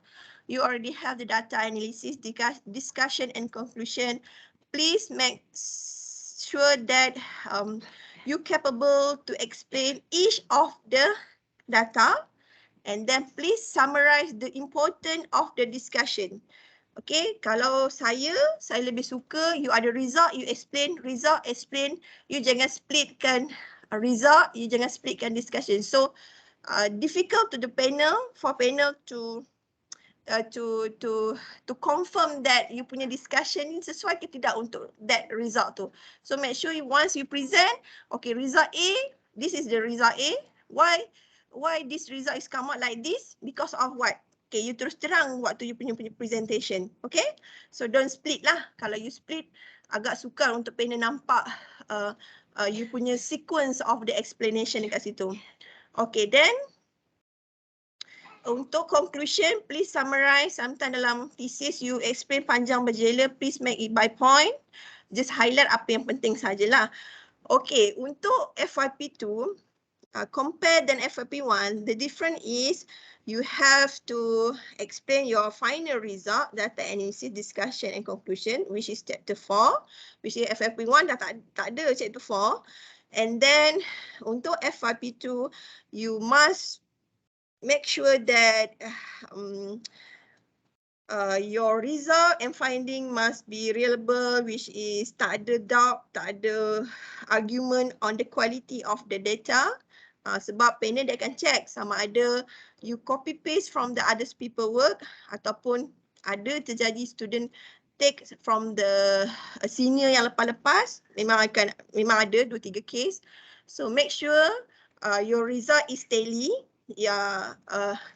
you already have the data analysis, discussion and conclusion, please make sure that you capable to explain each of the data, and then please summarize the important of the discussion. Okay, kalau saya lebih suka you ada result, you explain, result, explain, you jangan splitkan result, you jangan splitkan discussion. So difficult to the panel, for panel to confirm that you punya discussion ni sesuai ke tidak untuk that result tu. So make sure once you present, okay, result A, this is the result A. Why this result is come out like this? Because of what? Okay, you terus terang waktu you punya presentation. Okay, so don't split lah. Kalau you split, agak sukar untuk panel nampak you punya sequence of the explanation dekat situ. Okay, then untuk conclusion, please summarize. Sometimes dalam thesis you explain panjang berjela, please make it by point. Just highlight apa yang penting sajalah. Okay, untuk FYP 2, compare dan FYP 1, the difference is you have to explain your final result, data analysis, discussion and conclusion, which is chapter 4, which is FYP 1 dah tak ada chapter 4. And then untuk FYP 2, you must make sure that your result and finding must be reliable, which is tak ada doubt, tak ada argument on the quality of the data. Sebab panel dia akan check sama ada you copy paste from the others people work ataupun ada terjadi student take from the senior yang lepas-lepas, memang ada 2-3 case. So make sure your result is tally,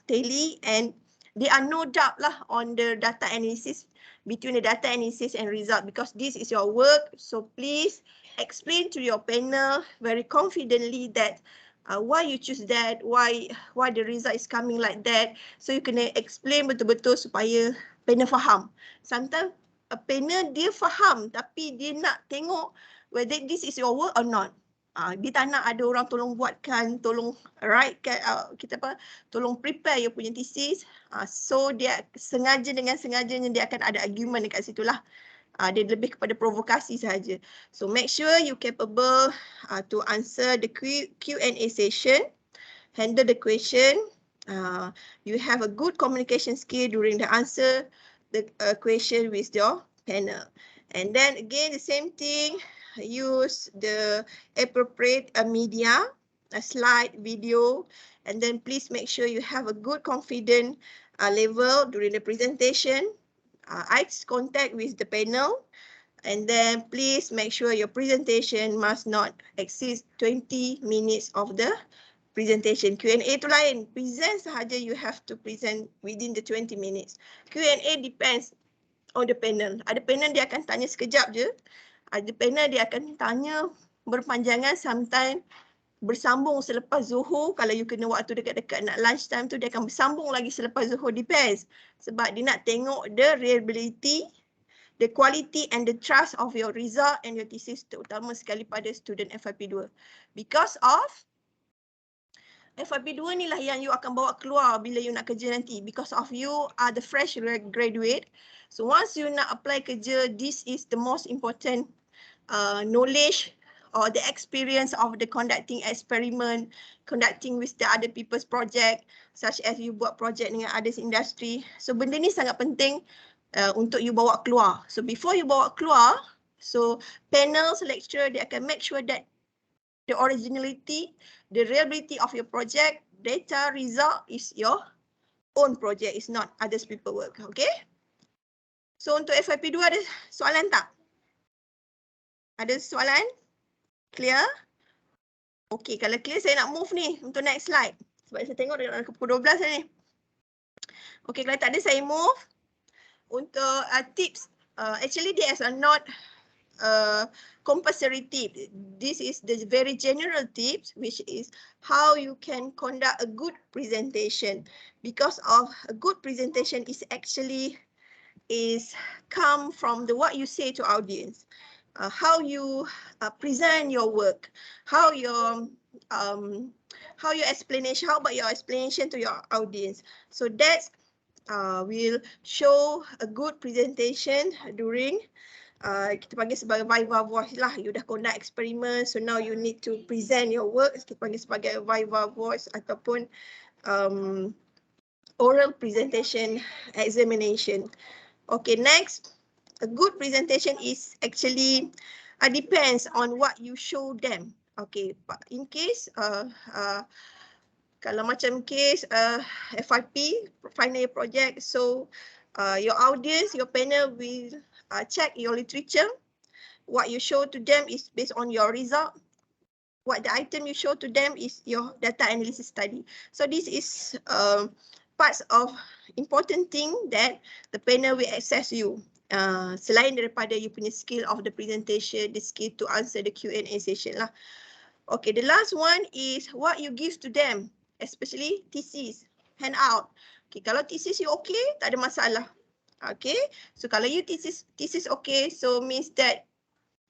tally, and there are no doubt lah on the data analysis, between the data analysis and result, because this is your work. So please explain to your panel very confidently that why you choose that, why the result is coming like that. So you kena explain betul-betul supaya panel faham. Sometimes a panel dia faham tapi dia nak tengok whether this is your work or not. Dia tak nak ada orang tolong buatkan, tolong writekan, tolong prepare you punya thesis. So dia dengan sengajanya dia akan ada argument dekat situlah. Dia lebih kepada provokasi sahaja. So make sure you capable to answer the Q&A session, handle the question. You have a good communication skill during the answer the question with your panel. And then again the same thing, use the appropriate media, a slide, video, and then please make sure you have a good confidence level during the presentation. Eye contact with the panel, and then please make sure your presentation must not exceed 20 minutes of the presentation. Q&A tu lain, present sahaja you have to present within the 20 minutes. Q&A depends on the panel. Ada panel dia akan tanya sekejap je, ada panel dia akan tanya berpanjangan, sometimes bersambung selepas Zuhur. Kalau you kena waktu dekat-dekat nak lunch time tu, dia akan bersambung lagi selepas Zuhur, depends. Sebab dia nak tengok the reliability, the quality and the trust of your result and your thesis, terutama sekali pada student FYP 2. Because of FYP 2 ni lah yang you akan bawa keluar bila you nak kerja nanti. Because of you are the fresh graduate. So once you nak apply kerja, this is the most important knowledge or the experience of the conducting experiment, conducting with the other people's project, such as you buat project dengan others industry. So benda ni sangat penting untuk you bawa keluar. So before you bawa keluar, so panels, lecturer, they akan make sure that the originality, the reliability of your project, data, result is your own project, is not others people work. Okay? So untuk FYP 2 ada soalan tak? Ada soalan? Clear? Okay, kalau clear saya nak move ni untuk next slide. Sebab saya tengok dah ke pukul 12 dah ni. Okay, kalau tak ada saya move. Untuk tips, actually there is a note compulsory tip. This is the very general tips, which is how you can conduct a good presentation. Because of a good presentation is actually come from the what you say to audience, how you present your work, how your explanation, how about your explanation to your audience. So that's will show a good presentation during kita panggil sebagai viva voice lah. You dah conduct experiment, so now you need to present your work. Kita panggil sebagai viva voice ataupun oral presentation examination. Okay, next, a good presentation is actually depends on what you show them. Okay, in case kalau macam case FYP, final year project, so your audience, your panel will check your literature. What you show to them is based on your result. What the item you show to them is your data analysis study. So this is parts of important thing that the panel will assess you. Selain daripada you punya skill of the presentation, the skill to answer the Q&A session lah. Okay, the last one is what you give to them, especially thesis, handout. Okay, kalau thesis you okay, tak ada masalah. Okay, so kalau you thesis okay, so means that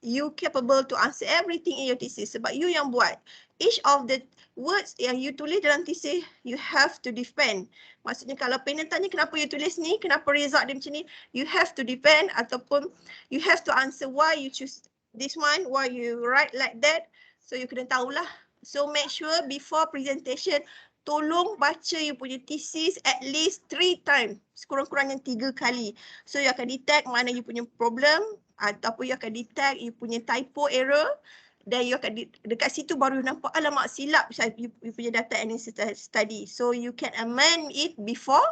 you capable to answer everything in your thesis sebab you yang buat. Each of the words yang you tulis dalam thesis, you have to defend. Maksudnya kalau panel tanya kenapa you tulis ni, kenapa result dia macam ni, you have to defend ataupun you have to answer why you choose this one, why you write like that. So you kena tahulah. So make sure before presentation, tolong baca you punya thesis at least 3 times. Sekurang-kurangnya 3 kali. So you akan detect mana you punya problem ataupun you akan detect you punya typo error. Dan you akan dekat situ baru nampak alamak silap you punya data analysis study. So you can amend it before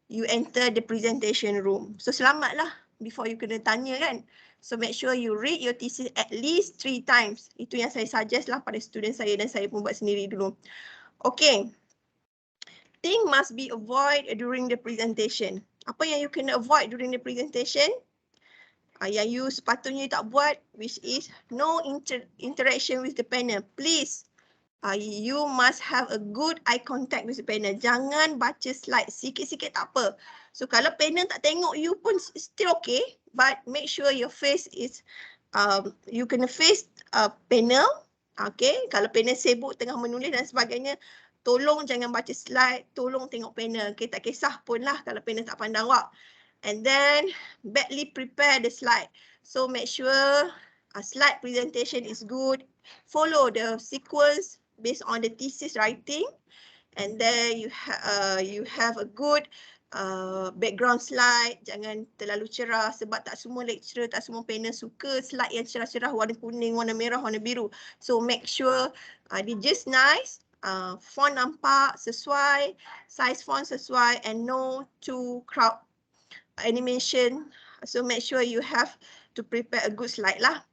you enter the presentation room. So selamatlah before you kena tanya kan. So make sure you read your thesis at least 3 times. Itu yang saya suggest lah pada student saya dan saya pun buat sendiri dulu. Okay. Thing must be avoid during the presentation. Apa yang you kena avoid during the presentation? Yang you sepatutnya you tak buat, which is no interaction with the panel. Please, you must have a good eye contact with the panel. Jangan baca slide, sikit-sikit tak apa. So kalau panel tak tengok you pun still okay, but make sure your face is, you kena face panel. Okay, kalau panel sibuk tengah menulis dan sebagainya, tolong jangan baca slide, tolong tengok panel. Okay, tak kisah pun lah kalau panel tak pandang awak. And then badly prepare the slide. So make sure a slide presentation is good. Follow the sequence based on the thesis writing. And then you have a good background slide. Jangan terlalu cerah sebab tak semua lecturer, tak semua panel suka slide yang cerah-cerah warna kuning, warna merah, warna biru. So make sure they just nice. Font nampak sesuai, size font sesuai, and no too crowd animation. So make sure you have to prepare a good slide lah.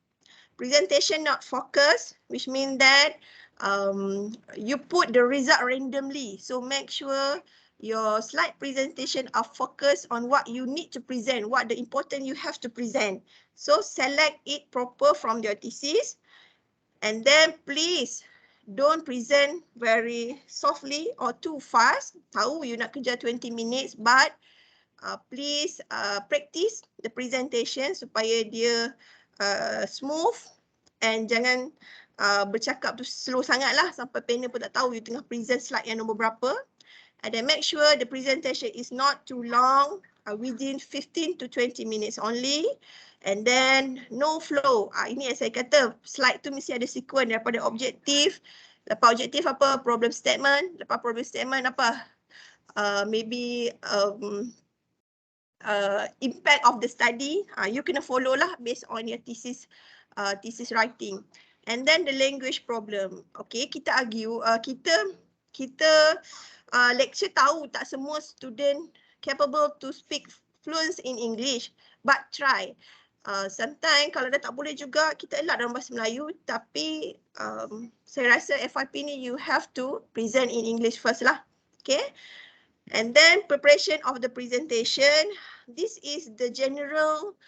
Presentation not focus, which means that you put the result randomly. So make sure your slide presentation are focused on what you need to present, what the important you have to present. So select it proper from your thesis. And then please don't present very softly or too fast. Tahu you nak kerja 20 minutes, but please practice the presentation supaya dia smooth, and jangan bercakap tu slow sangat lah sampai panel pun tak tahu you tengah present slide yang nombor berapa. And then make sure the presentation is not too long, within 15 to 20 minutes only. And then no flow. Ini yang saya kata, slide tu mesti ada sequence daripada objektif. Lepas objektif apa? Problem statement. Lepas problem statement apa? Maybe impact of the study. You kena follow lah based on your thesis writing. And then the language problem. Okay, kita argue, kita lecture tahu tak semua student capable to speak fluent in English, but try. Sometimes kalau dah tak boleh juga, kita elak dalam bahasa Melayu, tapi saya rasa FYP ni you have to present in English first lah. Okay. And then preparation of the presentation. This is the general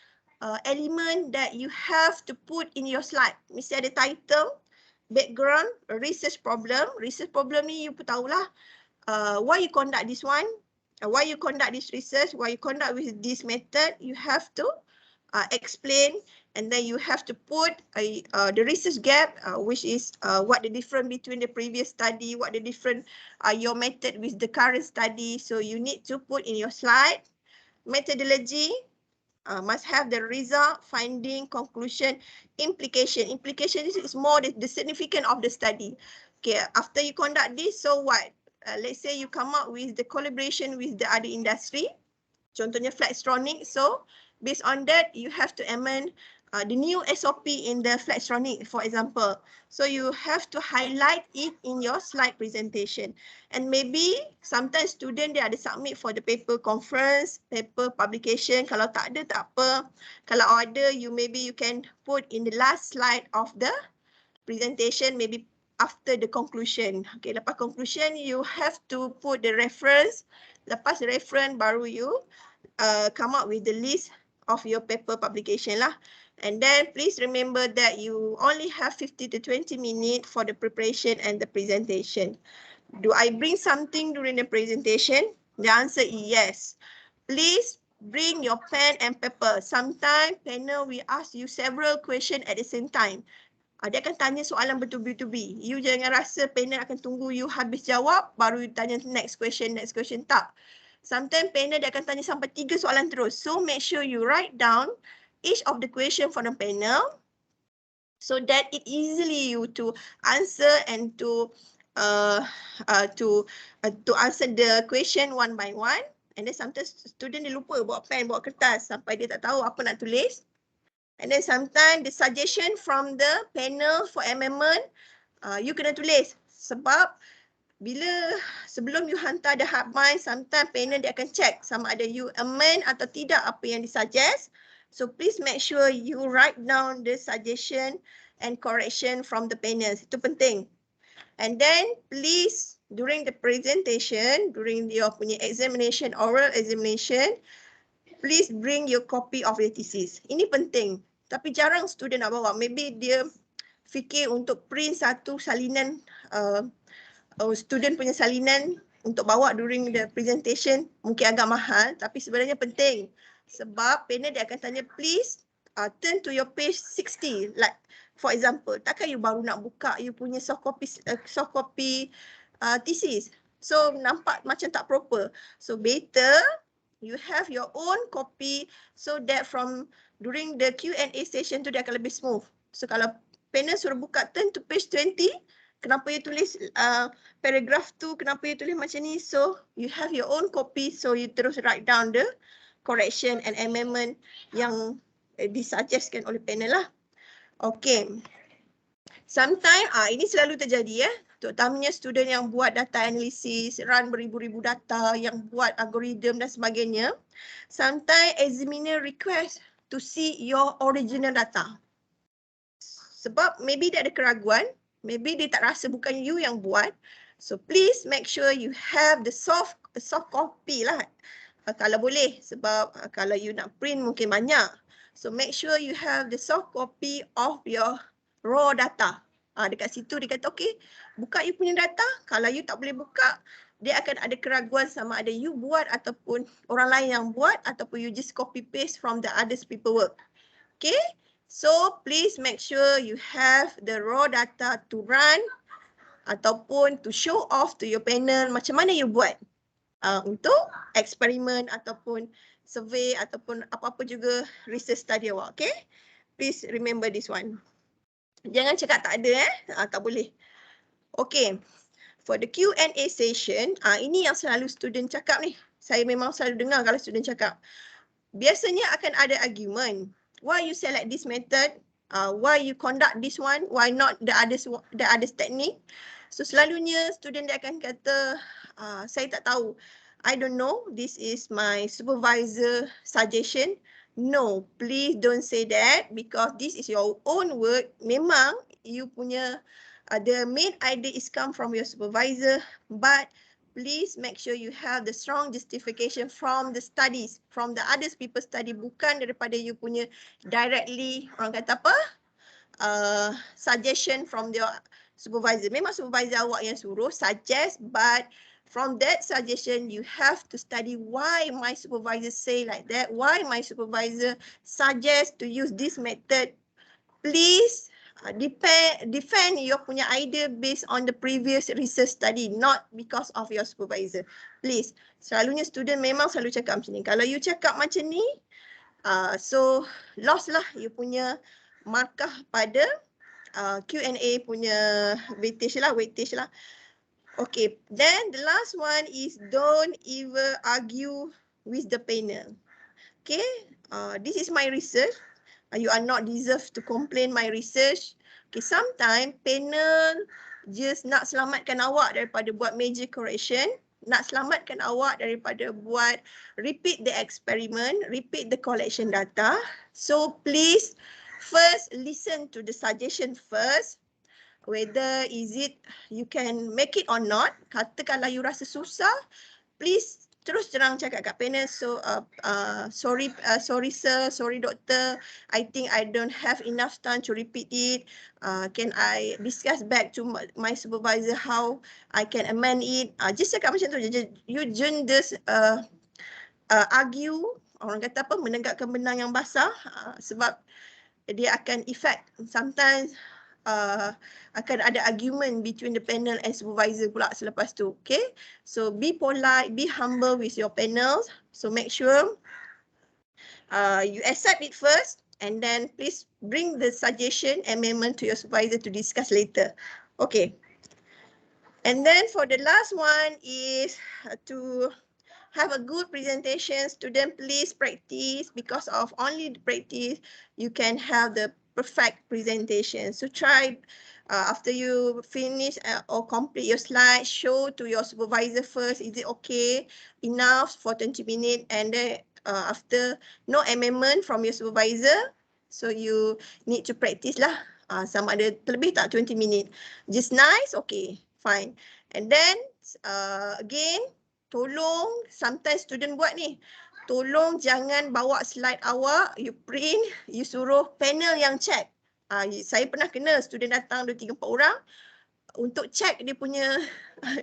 element that you have to put in your slide. Mesti ada title, background, research problem. Research problem ni you pun tahulah why you conduct this one, why you conduct this research, why you conduct with this method. You have to explain, and then you have to put the research gap, which is what the difference between the previous study, what the different your method with the current study. So you need to put in your slide. Methodology must have the result, finding, conclusion, implication. Implication is more the significance of the study. Okay, after you conduct this, so what? Let's say you come up with the collaboration with the other industry. Contohnya Flextronic. So based on that, you have to amend the new SOP in the Flextronic, for example. So you have to highlight it in your slide presentation. And maybe sometimes student dia ada submit for the paper conference, paper publication. Kalau tak ada, tak apa. Kalau ada, maybe you can put in the last slide of the presentation, maybe after the conclusion. Okay, lepas conclusion, you have to put the reference. Lepas reference, baru you come up with the list of your paper publication lah. And then please remember that you only have 50 to 20 minutes for the preparation and the presentation. Do I bring something during the presentation? The answer is yes. Please bring your pen and paper. Sometimes panel will ask you several questions at the same time. Dia akan tanya soalan bertubi-tubi. You jangan rasa panel akan tunggu you habis jawab, baru you tanya next question. Tak. Sometimes panel dia akan tanya sampai 3 soalan terus. So make sure you write down each of the question for the panel so that it easily you to answer and to answer the question one by one. And then sometimes student dia lupa bawa pen, bawa kertas sampai dia tak tahu apa nak tulis. And then sometimes the suggestion from the panel for amendment, you kena tulis. Sebab sebelum you hantar the hardbind, sometimes panel dia akan check sama ada you amend atau tidak apa yang disuggest. So please make sure you write down the suggestion and correction from the panels. Itu penting. And then please during the presentation, during your punya examination, oral examination, please bring your copy of your thesis. Ini penting. Tapi jarang student nak bawa. Maybe dia fikir untuk print satu salinan, student punya salinan untuk bawa during the presentation mungkin agak mahal. Tapi sebenarnya penting. Sebab panel dia akan tanya, please turn to your page 60. Like for example, takkan you baru nak buka you punya soft copy thesis. So nampak macam tak proper. So better you have your own copy so that from during the Q&A session tu dia akan lebih smooth. So kalau panel suruh buka turn to page 20, kenapa you tulis paragraph tu, kenapa you tulis macam ni? So you have your own copy, so you terus write down the correction and amendment yang disuggestkan oleh panel lah. Okay. Sometimes ini selalu terjadi terutamanya student yang buat data analysis, run beribu-ribu data, yang buat algoritma dan sebagainya. Sometimes examiner request to see your original data. Sebab maybe dia ada keraguan, maybe dia tak rasa bukan you yang buat. So please make sure you have the soft copy lah. Kalau boleh, sebab kalau you nak print mungkin banyak. So make sure you have the soft copy of your raw data. Dekat situ dia kata, okay, buka you punya data. Kalau you tak boleh buka, dia akan ada keraguan sama ada you buat ataupun orang lain yang buat ataupun you just copy paste from the others paperwork. Okay, so please make sure you have the raw data to run ataupun to show off to your panel macam mana you buat untuk eksperimen ataupun survey ataupun apa-apa juga research study awak. Okay, please remember this one. Jangan cakap tak ada tak boleh. Okay, for the Q&A session, ini yang selalu student cakap ni. Saya memang selalu dengar kalau student cakap. Biasanya akan ada argument. Why you select this method? Why you conduct this one? Why not the others technique? So selalunya student dia akan kata, saya tak tahu. I don't know, this is my supervisor suggestion. No, please don't say that because this is your own work. Memang you punya the main idea is come from your supervisor, but please make sure you have the strong justification from the studies, from the others people study, bukan daripada you punya directly, orang kata apa, suggestion from your supervisor. Memang supervisor awak yang suruh suggest, but from that suggestion you have to study why my supervisor say like that, why my supervisor suggest to use this method. Please defend your punya idea based on the previous research study, not because of your supervisor. Please, selalunya student memang selalu cakap macam ni. Kalau you cakap macam ni, so lost lah you punya markah pada Q&A punya weightage lah. Okay, then the last one is don't ever argue with the panel. Okay, this is my research. You are not deserve to complain my research. Okay, sometimes panel just nak selamatkan awak daripada buat major correction, nak selamatkan awak daripada buat repeat the experiment, repeat the collection data. So please first listen to the suggestion first, whether is it you can make it or not. Katakanlah you rasa susah, please terus terang cakap kat panel, so sorry sir, sorry doctor, I think I don't have enough time to repeat it. Can I discuss back to my supervisor how I can amend it? Just cakap macam tu je. You don't just argue, orang kata apa, menegakkan benang yang basah, sebab dia akan effect. Sometimes akan ada argument between the panel and supervisor pula selepas tu. Okay, so be polite, be humble with your panels. So make sure you accept it first, and then please bring the suggestion amendment to your supervisor to discuss later. Okay, and then for the last one is to have a good presentation. Student, please practice, because of only the practice you can have the perfect presentation. So try after you finish or complete your slide, show to your supervisor first, is it okay, enough for 20 minutes, and then after no amendment from your supervisor, so you need to practice lah, sama ada terlebih tak 20 minutes, just nice, okay, fine. And then again, tolong, sometimes student buat ni, tolong jangan bawa slide awak, you print, you suruh panel yang check. Saya pernah kena student datang 2, 3, 4 orang untuk check dia punya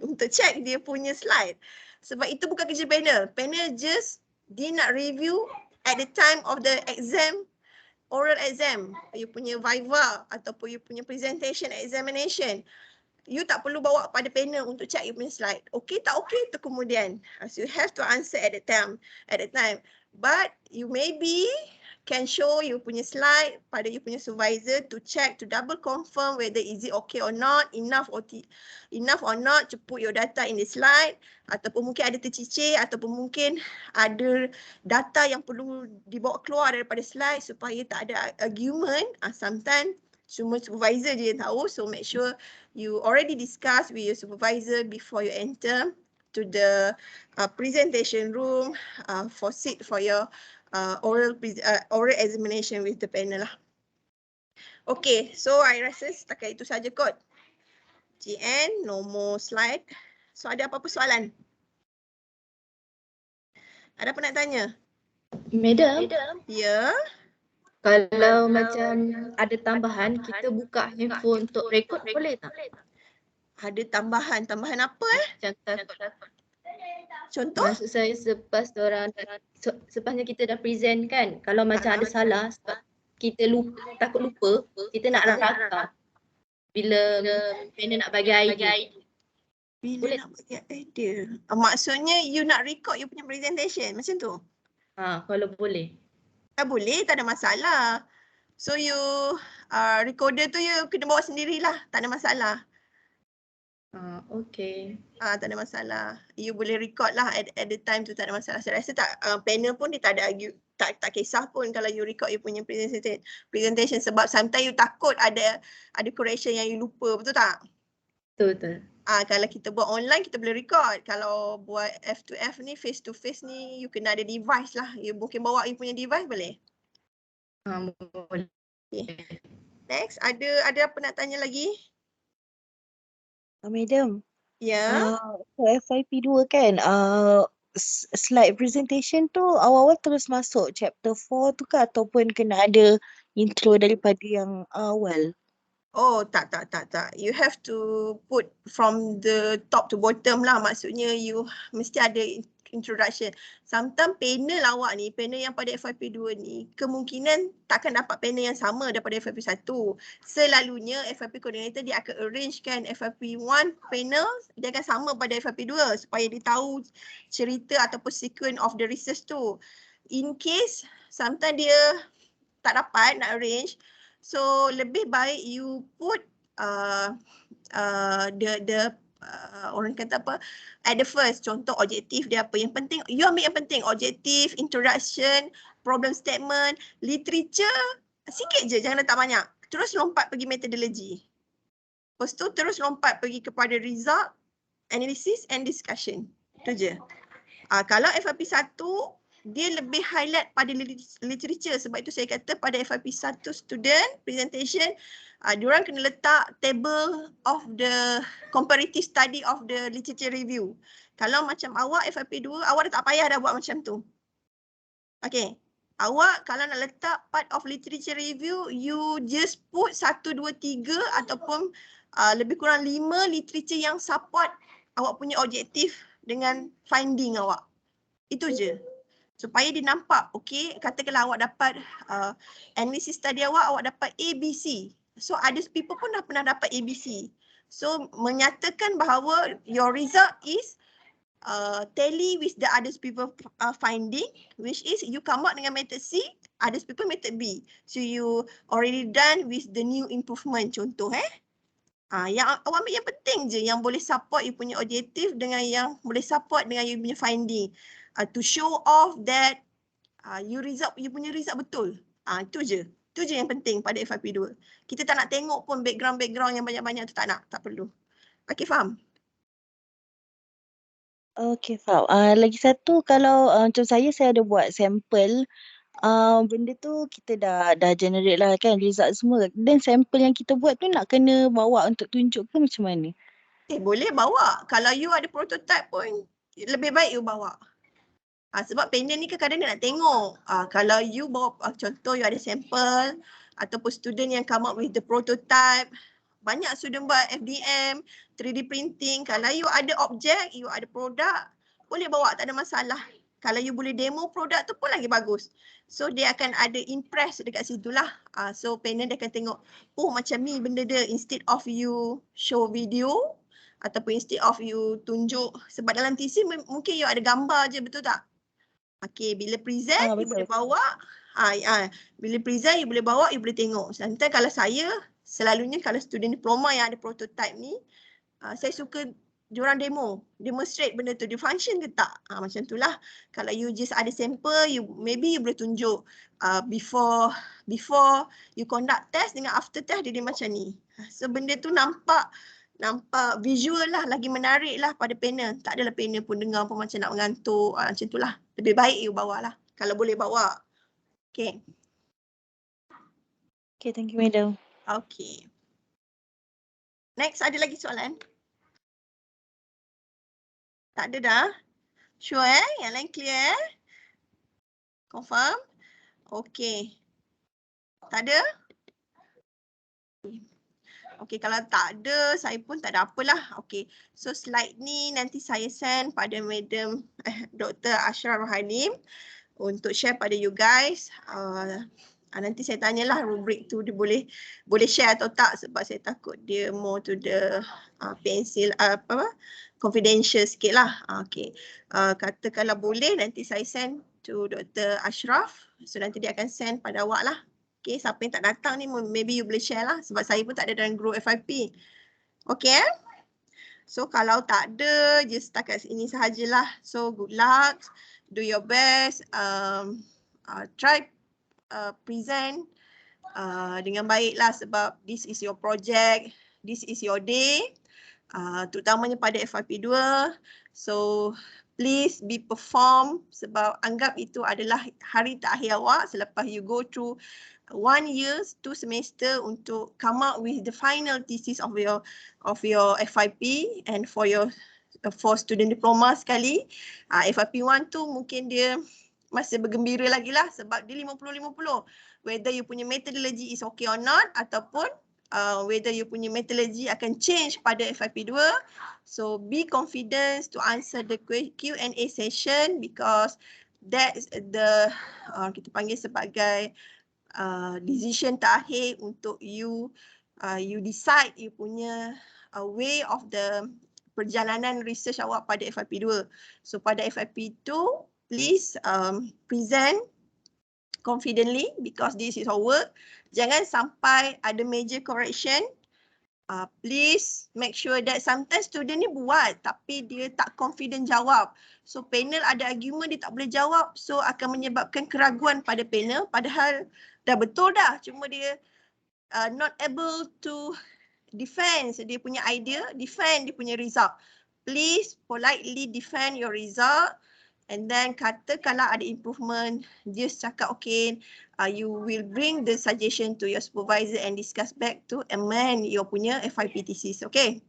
untuk check dia punya slide. Sebab itu bukan kerja panel. Panel just dia nak review at the time of the exam, oral exam, you punya viva ataupun you punya presentation examination. You tak perlu bawa pada panel untuk check you punya slide. Okay tak okay tu kemudian. So you have to answer at the time. But you maybe can show you punya slide pada you punya supervisor to check, to double confirm whether is it okay or not, enough or not to put your data in the slide, ataupun mungkin ada tercicir, ataupun mungkin ada data yang perlu dibawa keluar daripada slide supaya tak ada argument. Sometimes cuma supervisor je yang tahu, so make sure you already discuss with your supervisor before you enter to the presentation room for sit for your oral examination with the panel lah. Okay, so I rasa setakat itu saja kot. GN, no more slide. So ada apa-apa soalan? Ada apa nak tanya? Madam, Ya. kalau macam ada tambahan, kita buka handphone untuk rekod boleh tak? Ada tambahan apa Macam takut. Contoh? Maksud saya sepasnya kita dah present kan, kalau macam ada salah sebab kita takut lupa, kita nak rakam bila panel nak bagi idea. Bila Boleh. nak bagi idea? Maksudnya you nak record you punya presentation macam tu? Kalau boleh. Boleh, tak ada masalah. So you recorder tu you kena bawa sendirilah, tak ada masalah. Okay. Tak ada masalah. You boleh record lah at the time tu, tak ada masalah. Saya rasa tak panel pun dia tak ada tak kisah pun kalau you record you punya presentation sebab sometimes you takut ada correction yang you lupa, betul tak? Betul. Kalau kita buat online kita boleh record. Kalau buat F2F ni, face to face ni, you kena ada device lah. You mungkin bawa you punya device boleh? Boleh. Okay. Next, ada apa nak tanya lagi? Madam, Ya. So FYP 2 kan, slide presentation tu awal-awal terus masuk chapter 4 tu ke ataupun kena ada intro daripada yang awal? Oh, tak. You have to put from the top to bottom lah. Maksudnya you mesti ada introduction. Sometimes panel awak ni, panel yang pada FYP 2 ni, kemungkinan takkan dapat panel yang sama daripada FYP 1. Selalunya FYP coordinator dia akan arrangekan FYP 1 panel, dia akan sama pada FYP 2 supaya dia tahu cerita ataupun sequence of the research tu. In case sometimes dia tak dapat nak arrange, so lebih baik you put orang kata apa, at the first, contoh objektif dia apa, yang penting you ambil yang penting, objektif, introduction, problem statement, literature, sikit je, jangan letak banyak. Terus lompat pergi methodology. Lepas tu terus lompat pergi kepada result, analysis and discussion. Itu je. Kalau FYP 1, dia lebih highlight pada literature. Sebab itu saya kata pada FYP 1 student presentation, diorang kena letak table of the comparative study of the literature review. Kalau macam awak FYP 2, awak dah tak payah dah buat macam tu. Okay. Awak kalau nak letak part of literature review, you just put 1, 2, 3 ataupun lebih kurang 5 literature yang support awak punya objektif dengan finding awak. Itu je. Supaya dia nampak, okay, katakanlah awak dapat analysis study awak dapat A, B, C. So others people pun dah pernah dapat A, B, C. So menyatakan bahawa your result is tally with the others people finding, which is you come out dengan method C, others people method B. So you already done with the new improvement, contoh yang awak ambil yang penting je, yang boleh support you punya objektif dengan yang boleh support dengan you punya finding. To show off that you punya result betul. Itu je. Itu je yang penting pada FYP 2. Kita tak nak tengok pun background yang banyak-banyak tu, tak nak, tak perlu. Okay, faham? Okay, faham. Lagi satu, kalau macam saya ada buat sampel, benda tu kita dah generate lah kan result semua. Dan sampel yang kita buat tu nak kena bawa untuk tunjuk ke macam mana? Boleh bawa. Kalau you ada prototype pun lebih baik you bawa. Sebab panel ni kadang-kadang dia nak tengok. Kalau you bawa, contoh you ada sampel ataupun student yang come up with the prototype. Banyak student buat FDM, 3D printing. Kalau you ada objek, you ada produk, boleh bawa, tak ada masalah. Kalau you boleh demo produk tu pun lagi bagus. So dia akan ada impress dekat situ lah. So panel dia akan tengok, oh macam ni benda dia, instead of you show video ataupun instead of you tunjuk. Sebab dalam TC mungkin you ada gambar je, betul tak? Okay, bila present you boleh bawa. Bila present you boleh bawa, you boleh tengok. Sometimes kalau saya, selalunya kalau student diploma yang ada prototype ni, saya suka diorang demonstrate benda tu, dia function ke tak. Macam tu lah. Kalau you just ada sampel, maybe you boleh tunjuk before you conduct test dengan after test dia macam ni. So benda tu nampak visual lah, lagi menarik lah pada panel. Tak adalah panel pun dengar pun macam nak mengantuk. Macam tu lah. Lebih baik you bawa lah. Kalau boleh bawa. Okay. Okay, thank you madam. Okay. Next, ada lagi soalan? Tak ada dah? Sure Yang lain clear Confirm? Okay. Tak ada? Okay, kalau tak ada, saya pun tak ada apalah. Okay, so slide ni nanti saya send pada Madam Dr. Ashraf Hanim untuk share pada you guys. Nanti saya tanyalah rubrik tu dia boleh share atau tak, sebab saya takut dia more to the pencil confidential sikit lah. Okay, kata kalau boleh nanti saya send to Dr. Ashraf. So nanti dia akan send pada awak lah. Okay, siapa yang tak datang ni maybe you boleh share lah, sebab saya pun tak ada dalam group FYP. Okay. So kalau tak ada, just setakat sini sahajalah. So good luck, do your best, try present dengan baiklah, sebab this is your project, this is your day, terutamanya pada FYP 2. So please be perform, sebab anggap itu adalah hari terakhir awak selepas you go through 1 year, 2 semester untuk come up with the final thesis of your FYP, and for student diploma sekali, FYP 1 tu mungkin dia masih bergembira lagi lah sebab dia 50-50. Whether you punya methodology is okay or not, ataupun whether you punya methodology akan change pada FYP 2. So be confident to answer the Q&A session, because that's the kita panggil sebagai decision terakhir untuk you decide you punya way of the perjalanan research awak pada FYP 2. So pada FYP 2, please present confidently because this is our work. Jangan sampai ada major correction. Please make sure that sometimes student ni buat tapi dia tak confident jawab. So panel ada argument dia tak boleh jawab, so akan menyebabkan keraguan pada panel, padahal dah betul dah, cuma dia not able to defend dia punya idea, defend dia punya result. Please politely defend your result, and then katakanlah ada improvement, just cakap okay, you will bring the suggestion to your supervisor and discuss back to amend your punya FYP thesis, okay?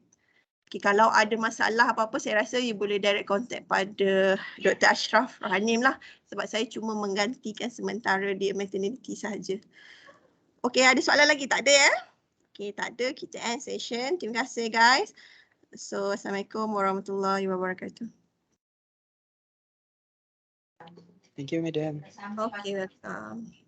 Okay, kalau ada masalah apa-apa, saya rasa you boleh direct contact pada Dr. Ashraf Rahanim lah, sebab saya cuma menggantikan sementara dia maternity sahaja. Okay, ada soalan lagi? Tak ada ya? Okay, tak ada. Kita end session. Terima kasih guys. So, Assalamualaikum warahmatullahi wabarakatuh. Thank you, Madam. Okay, welcome.